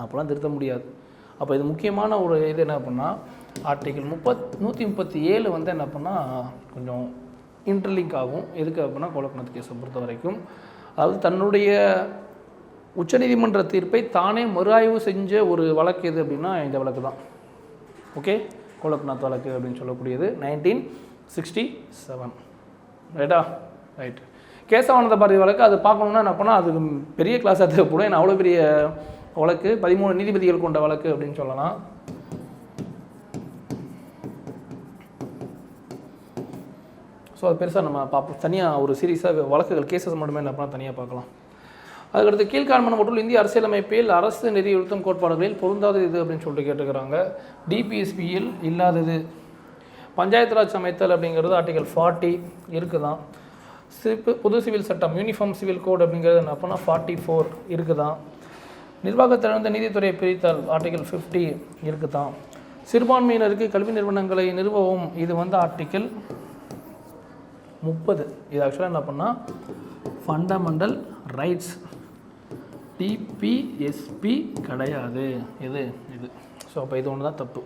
அப்போலாம் திருத்த முடியாது. அப்போ இது முக்கியமான ஒரு இது என்ன பண்ணால் ஆர்டிகிள் 137 வந்து என்ன பண்ணால் கொஞ்சம் இன்டர்லிங்க் ஆகும். எதுக்கு அப்படின்னா கோலக்நாத் கேஸை பொறுத்த வரைக்கும் அதாவது தன்னுடைய உச்சநீதிமன்ற தீர்ப்பை தானே மறுஆய்வு செஞ்ச ஒரு வழக்கு எது அப்படின்னா இந்த வழக்கு தான். ஓகே, கோலக்நாத் வழக்கு அப்படின்னு சொல்லக்கூடியது 1967. ரைட்டா? ரைட். கேசவானந்த பாரதி வழக்கு அது பார்க்கணுன்னா என்ன பண்ணால் அதுக்கு பெரிய கிளாஸாக தேவைப்படும். ஏன்னா அவ்வளோ பெரிய வழக்கு, 13 நீதிபதிகள் கொண்ட வழக்கு அப்படின்னு சொல்லலாம். ஸோ அது பெருசாக நம்ம பார்ப்போம். தனியாக ஒரு சீரீஸாக வழக்குகள் கேசஸ் மட்டுமே என்ன பண்ணால் தனியாக பார்க்கலாம். அதுக்கடுத்து கீழ்காண்பன மற்றும் இந்திய அரசியலமைப்பில் அரசு நெறியுறுத்தும் கோட்பாடுகளில் பொருந்தாதது இது அப்படின்னு சொல்லிட்டு கேட்டுக்கிறாங்க. டிபிஎஸ்பியில் இல்லாதது பஞ்சாயத்து ராஜ் அமைத்தல் அப்படிங்கிறது ஆர்டிகல் 40 இருக்குதான். பொது சிவில் சட்டம் யூனிஃபார்ம் சிவில் கோட் அப்படிங்கிறது என்ன பண்ணால் 44 இருக்குதான். நிர்வாகத்திலிருந்து நீதித்துறையை பிரித்தல் ஆர்டிகல் 50 இருக்குதான். சிறுபான்மையினருக்கு கல்வி நிறுவனங்களை நிறுவவும் இது வந்து ஆர்டிகல் 30. இது ஆக்சுவலாக என்ன பண்ணால் ஃபண்டமெண்டல் ரைட்ஸ் டிபிஎஸ்பி கிடையாது. இது ஸோ அப்போ இது ஒன்று தான் தப்பு.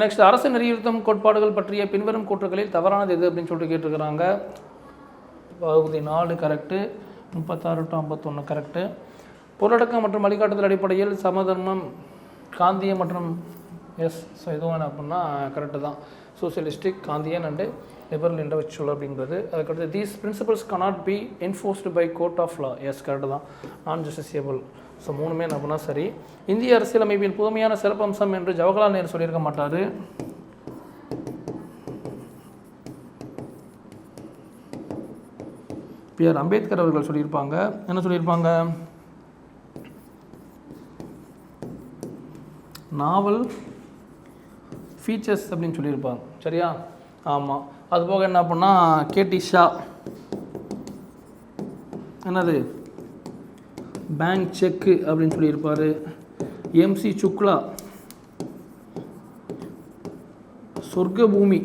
நெக்ஸ்ட், அரசு நெறியுறுத்தும் கோட்பாடுகள் பற்றிய பின்வரும் கூற்றுகளில் தவறானது எது அப்படின்னு சொல்லிட்டு கேட்டிருக்கிறாங்க. பகுதி 4 கரெக்டு, 36 to 51 கரெக்டு. பொருளடக்கம் மற்றும் வழிகாட்டுதல் அடிப்படையில் சமதர்மம், காந்தியம் மற்றும் ஸோ இதுவும் என்ன அப்படின்னா கரெக்டு தான். Socialistic, Gandhian and liberal intellectual அப்படிங்கிறது. அதுக்கடுத்து these principles cannot be enforced by court of law. Correct தான். நான் ஜஸ்டிசியபிள். ஸோ 3மே என்ன அப்படின்னா சரி. இந்திய அரசியலமைப்பின் புதுமையான சிறப்பம்சம் என்று ஜவஹர்லால் நேரு சொல்லியிருக்க மாட்டார். பி.ஆர். அம்பேத்கர் அவர்கள் சொல்லியிருப்பாங்க. என்ன சொல்லியிருப்பாங்க? நாவல் ஃபீச்சர்ஸ் அப்படின்னு சொல்லியிருப்பாங்க. சரியா? ஆமாம். அதுபோக என்ன அப்படின்னா கேடி ஷா என்னது பேங்க் செக்கு அப்படின்னு சொல்லியிருப்பார். எம்சி சுக்லா சொர்க்க பூமி,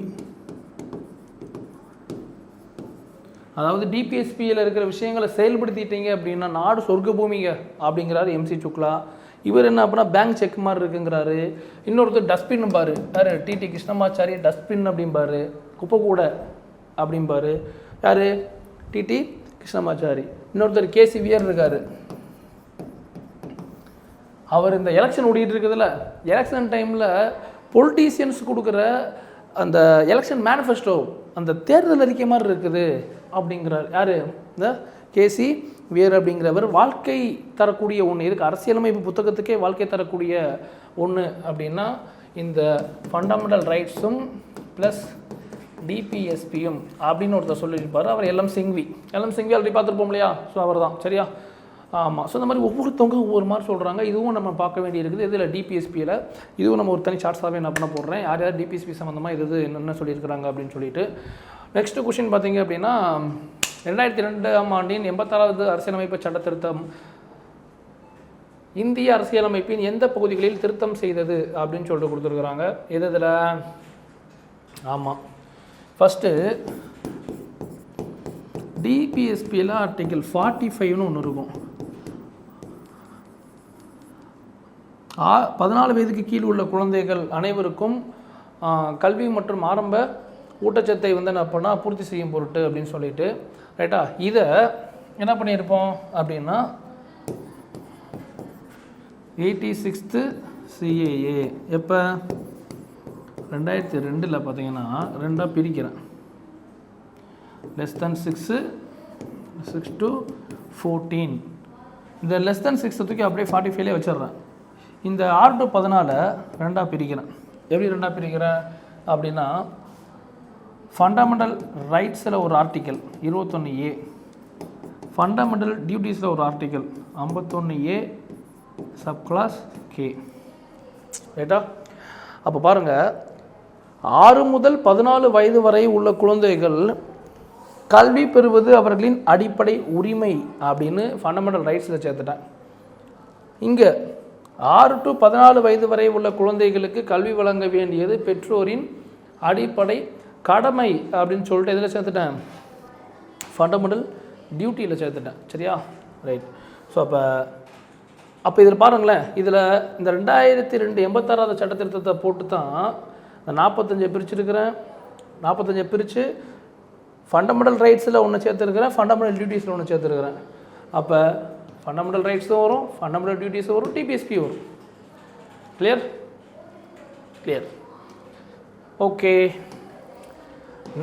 அதாவது டிபிஎஸ்பியில் இருக்கிற விஷயங்களை செயல்படுத்திட்டீங்க அப்படின்னா நாடு சொர்க்க பூமிங்க அப்படிங்கிறாரு எம்சி சுக்லா. இவர் என்ன அப்படின்னா பேங்க் செக் மாதிரி இருக்குங்கிறாரு. இன்னொருத்தர் டஸ்ட்பின் பாரு, யார்? டிடி கிருஷ்ணமாச்சாரி டஸ்ட்பின் அப்படிம்பாரு, குப்பை கூட அப்படிம்பாரு. யார்? டிடி கிருஷ்ணமாச்சாரி. இன்னொருத்தர் கேசிவியர் இருக்கார். அவர் இந்த எலெக்ஷன் ஓடிட்டு இருக்குதுல்ல, எலெக்ஷன் டைமில் பொலிட்டீஷியன்ஸ் கொடுக்குற அந்த எலெக்ஷன் மேனிஃபெஸ்டோ அந்த தேர்தல் அறிக்கை மாதிரி இருக்குது அப்படிங்கிறார். யார்? இந்த கேசி வியர் அப்படிங்கிறவர். வாழ்க்கை தரக்கூடிய ஒன்று, இதுக்கு அரசியலமைப்பு புத்தகத்துக்கே வாழ்க்கை தரக்கூடிய ஒன்று அப்படின்னா இந்த ஃபண்டமெண்டல் ரைட்ஸும் ப்ளஸ் டிபிஎஸ்பியும் அப்படின்னு ஒருத்தர் சொல்லியிருப்பார். அவர் எல்எம் சிங்வி ஆல்ரெடி பார்த்துருப்போம் இல்லையா? ஸோ அவர் தான். சரியா? ஆமாம். ஸோ இந்த மாதிரி ஒவ்வொருத்தவங்க ஒவ்வொரு மாதிரி சொல்கிறாங்க. இதுவும் நம்ம பார்க்க வேண்டியிருக்குது. இதில் டிபிஎஸ்பியில் இதுவும் நம்ம ஒரு தனி சார்ட்ஸாகவே என்ன பண்ண போடுறேன், யார் யார் டிபிஎஸ்பி சம்மந்தமாக இது என்னென்ன சொல்லியிருக்கிறாங்க அப்படின்னு சொல்லிட்டு. நெக்ஸ்ட்டு கொஷின் பார்த்தீங்க அப்படின்னா 2002ஆம் ஆண்டின் 86வது அரசியலமைப்பு சட்ட திருத்தம் இந்திய அரசியலமைப்பின் எந்த பகுதிகளில் திருத்தம் செய்தது அப்படின்னு சொல்லிட்டு கொடுத்துருக்குறாங்க. இதில் ஆமாம், ஃபஸ்ட்டு டிபிஎஸ்பியில் ஆர்டிகிள் 45ன்னு ஒன்று இருக்கும். 14 வயதுக்கு கீழ் உள்ள குழந்தைகள் அனைவருக்கும் கல்வி மற்றும் ஆரம்ப ஊட்டச்சத்தை வந்து என்ன பண்ணால் பூர்த்தி செய்யும் பொருட்டு அப்படின்னு சொல்லிட்டு, ரைட்டா? இதை என்ன பண்ணியிருப்போம் அப்படின்னா 86th CAA எப்போ 2002 பார்த்தீங்கன்னா 2ஆக பிரிக்கிறேன். <6 to 14. இந்த <6 தூக்கி அப்படியே 45லே வச்சிடுறேன். இந்த 6 to 14 2ஆக பிரிக்கிறேன். எப்படி 2ஆக பிரிக்கிறேன் அப்படின்னா ஃபண்டமெண்டல் ரைட்ஸில் ஒரு ஆர்டிக்கல் 21A, ஃபண்டமெண்டல் டியூட்டிஸில் ஒரு ஆர்டிக்கல் 51A சப்கிளாஸ் K. ரைட்டா? அப்போ பாருங்கள், 6 முதல் 14 வயது வரை உள்ள குழந்தைகள் கல்வி பெறுவது அவர்களின் அடிப்படை உரிமை அப்படின்னு ஃபண்டமெண்டல் ரைட்ஸில் சேர்த்துட்டேன். இங்கே 6 to 14 வயது வரை உள்ள குழந்தைகளுக்கு கல்வி வழங்க வேண்டியது பெற்றோரின் அடிப்படை கடமை அப்படின்னு சொல்லிட்டு இதில் சேர்த்துட்டேன், ஃபண்டமெண்டல் டியூட்டியில் சேர்த்துட்டேன். சரியா? ரைட். ஸோ அப்போ இதில் பாருங்களேன், இதில் இந்த 2002 86வது சட்ட திருத்தத்தை போட்டு தான் இந்த 45 பிரிச்சுருக்கிறேன். 45 பிரித்து ஃபண்டமெண்டல் ரைட்ஸில் ஒன்று சேர்த்துருக்கிறேன், ஃபண்டமெண்டல் டியூட்டிஸில் ஒன்று சேர்த்துருக்கிறேன். அப்போ ஃபண்டமெண்டல் ரைட்ஸும் வரும், ஃபண்டமெண்டல் டியூட்டிஸும் வரும், டிபிஎஸ்பி வரும். கிளியர்? ஓகே.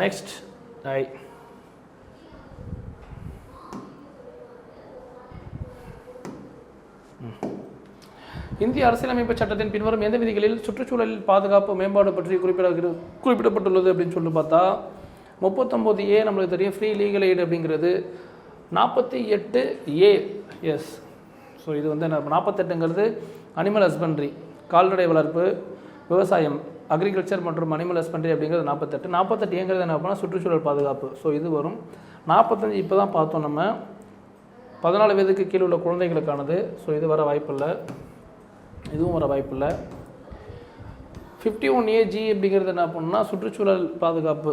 நெக்ஸ்ட் இந்திய அரசியலமைப்பு சட்டத்தின் பின்வரும் எந்த விதிகளில் சுற்றுச்சூழலில் பாதுகாப்பு மேம்பாடு பற்றி குறிப்பிடப்பட்டுள்ளது அப்படின்னு சொல்லிட்டு பார்த்தா 39A நம்மளுக்கு தெரியும், ஃப்ரீ லீகல் எய்டு அப்படிங்கிறது. 48A S. ஸோ இது வந்து என்ன 48ங்கிறது அனிமல் ஹஸ்பண்ட்ரி, கால்நடை வளர்ப்பு, விவசாயம், அக்ரிகல்ச்சர் மற்றும் அனிமல் ஹஸ்பண்ட்ரி அப்படிங்கிறது 48. 48ஏங்கிறது என்ன பண்ணால் சுற்றுச்சூழல் பாதுகாப்பு. ஸோ இது வரும். 45 இப்போ தான் பார்த்தோம் நம்ம, 14 வயதுக்கு கீழே உள்ள குழந்தைகளுக்கானது. ஸோ இது வர வாய்ப்பில்லை, இதுவும் வர வாய்ப்பில்லை. 51AG அப்படிங்கிறது என்ன பண்ணால் சுற்றுச்சூழல் பாதுகாப்பு.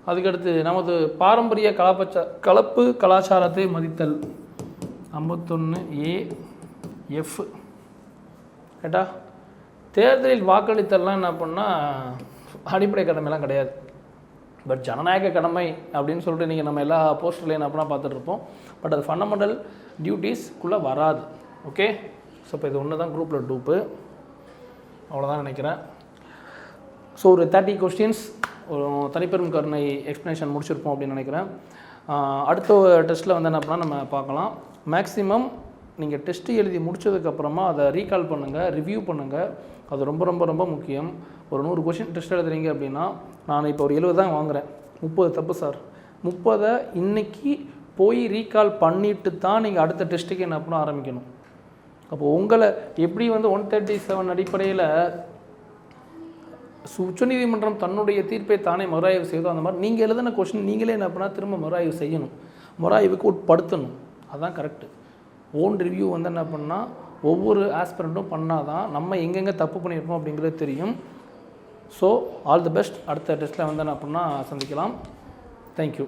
அதுக்கடுத்து நமது பாரம்பரிய கலப்பு கலாச்சாரத்தை மதித்தல் 51A(F). கேட்டா தேர்தலில் வாக்களித்தல்லாம் என்ன பண்ணால் அடிப்படை கடமைலாம் கிடையாது. பட் ஜனநாயக கடமை அப்படின்னு சொல்லிட்டு நீங்கள் நம்ம எல்லா போஸ்டர்லையும் என்ன பண்ணால் பார்த்துட்ருப்போம். பட் அது ஃபண்டமெண்டல் டியூட்டிஸ்க்குள்ளே வராது. ஓகே, ஸோ இப்போ இது ஒன்று தான் குரூப்பில் டூப்பு. அவ்வளோதான் நினைக்கிறேன். ஸோ ஒரு 30 கொஸ்டின்ஸ் ஒரு தனிப்பெரும் கருணை எக்ஸ்ப்ளனேஷன் முடிச்சிருப்போம் அப்படின்னு நினைக்கிறேன். அடுத்த டெஸ்ட்டில் வந்து என்ன பண்ணால் நம்ம பார்க்கலாம். மேக்ஸிமம் நீங்கள் டெஸ்ட்டு எழுதி முடித்ததுக்கப்புறமா அதை ரீகால் பண்ணுங்கள், ரிவ்யூ பண்ணுங்கள். அது ரொம்ப ரொம்ப ரொம்ப முக்கியம். ஒரு 100 கொஸ்டின் டெஸ்ட் எழுதுறீங்க அப்படின்னா, நான் இப்போ ஒரு 70 தான் வாங்குகிறேன், 30 தப்பு சார். 30 இன்றைக்கி போய் ரீகால் பண்ணிவிட்டு தான் நீங்கள் அடுத்த டெஸ்ட்டுக்கு என்ன பண்ண ஆரம்பிக்கணும். அப்போது உங்களை எப்படி வந்து 137 அடிப்படையில் உச்சநீதிமன்றம் தன்னுடைய தீர்ப்பை தானே மறுஆய்வு செய்தோ, அந்த மாதிரி நீங்கள் எழுதின கொஸ்டின் நீங்களே என்ன பண்ணால் திரும்ப மறுஆய்வு செய்யணும், மறுஆய்வுக்கு உட்படுத்தணும். அதுதான் கரெக்டு. ஓன் ரிவ்யூ வந்து என்ன பண்ணால் ஒவ்வொரு ஆஸ்பிரண்ட்டும் பண்ணால் தான் நம்ம எங்கெங்கே தப்பு பண்ணியிருக்கோம் அப்படிங்கிறது தெரியும். So all the best. அடுத்த டெஸ்ட்டில் வந்து என்ன பண்ணால் சந்திக்கலாம். தேங்க்யூ.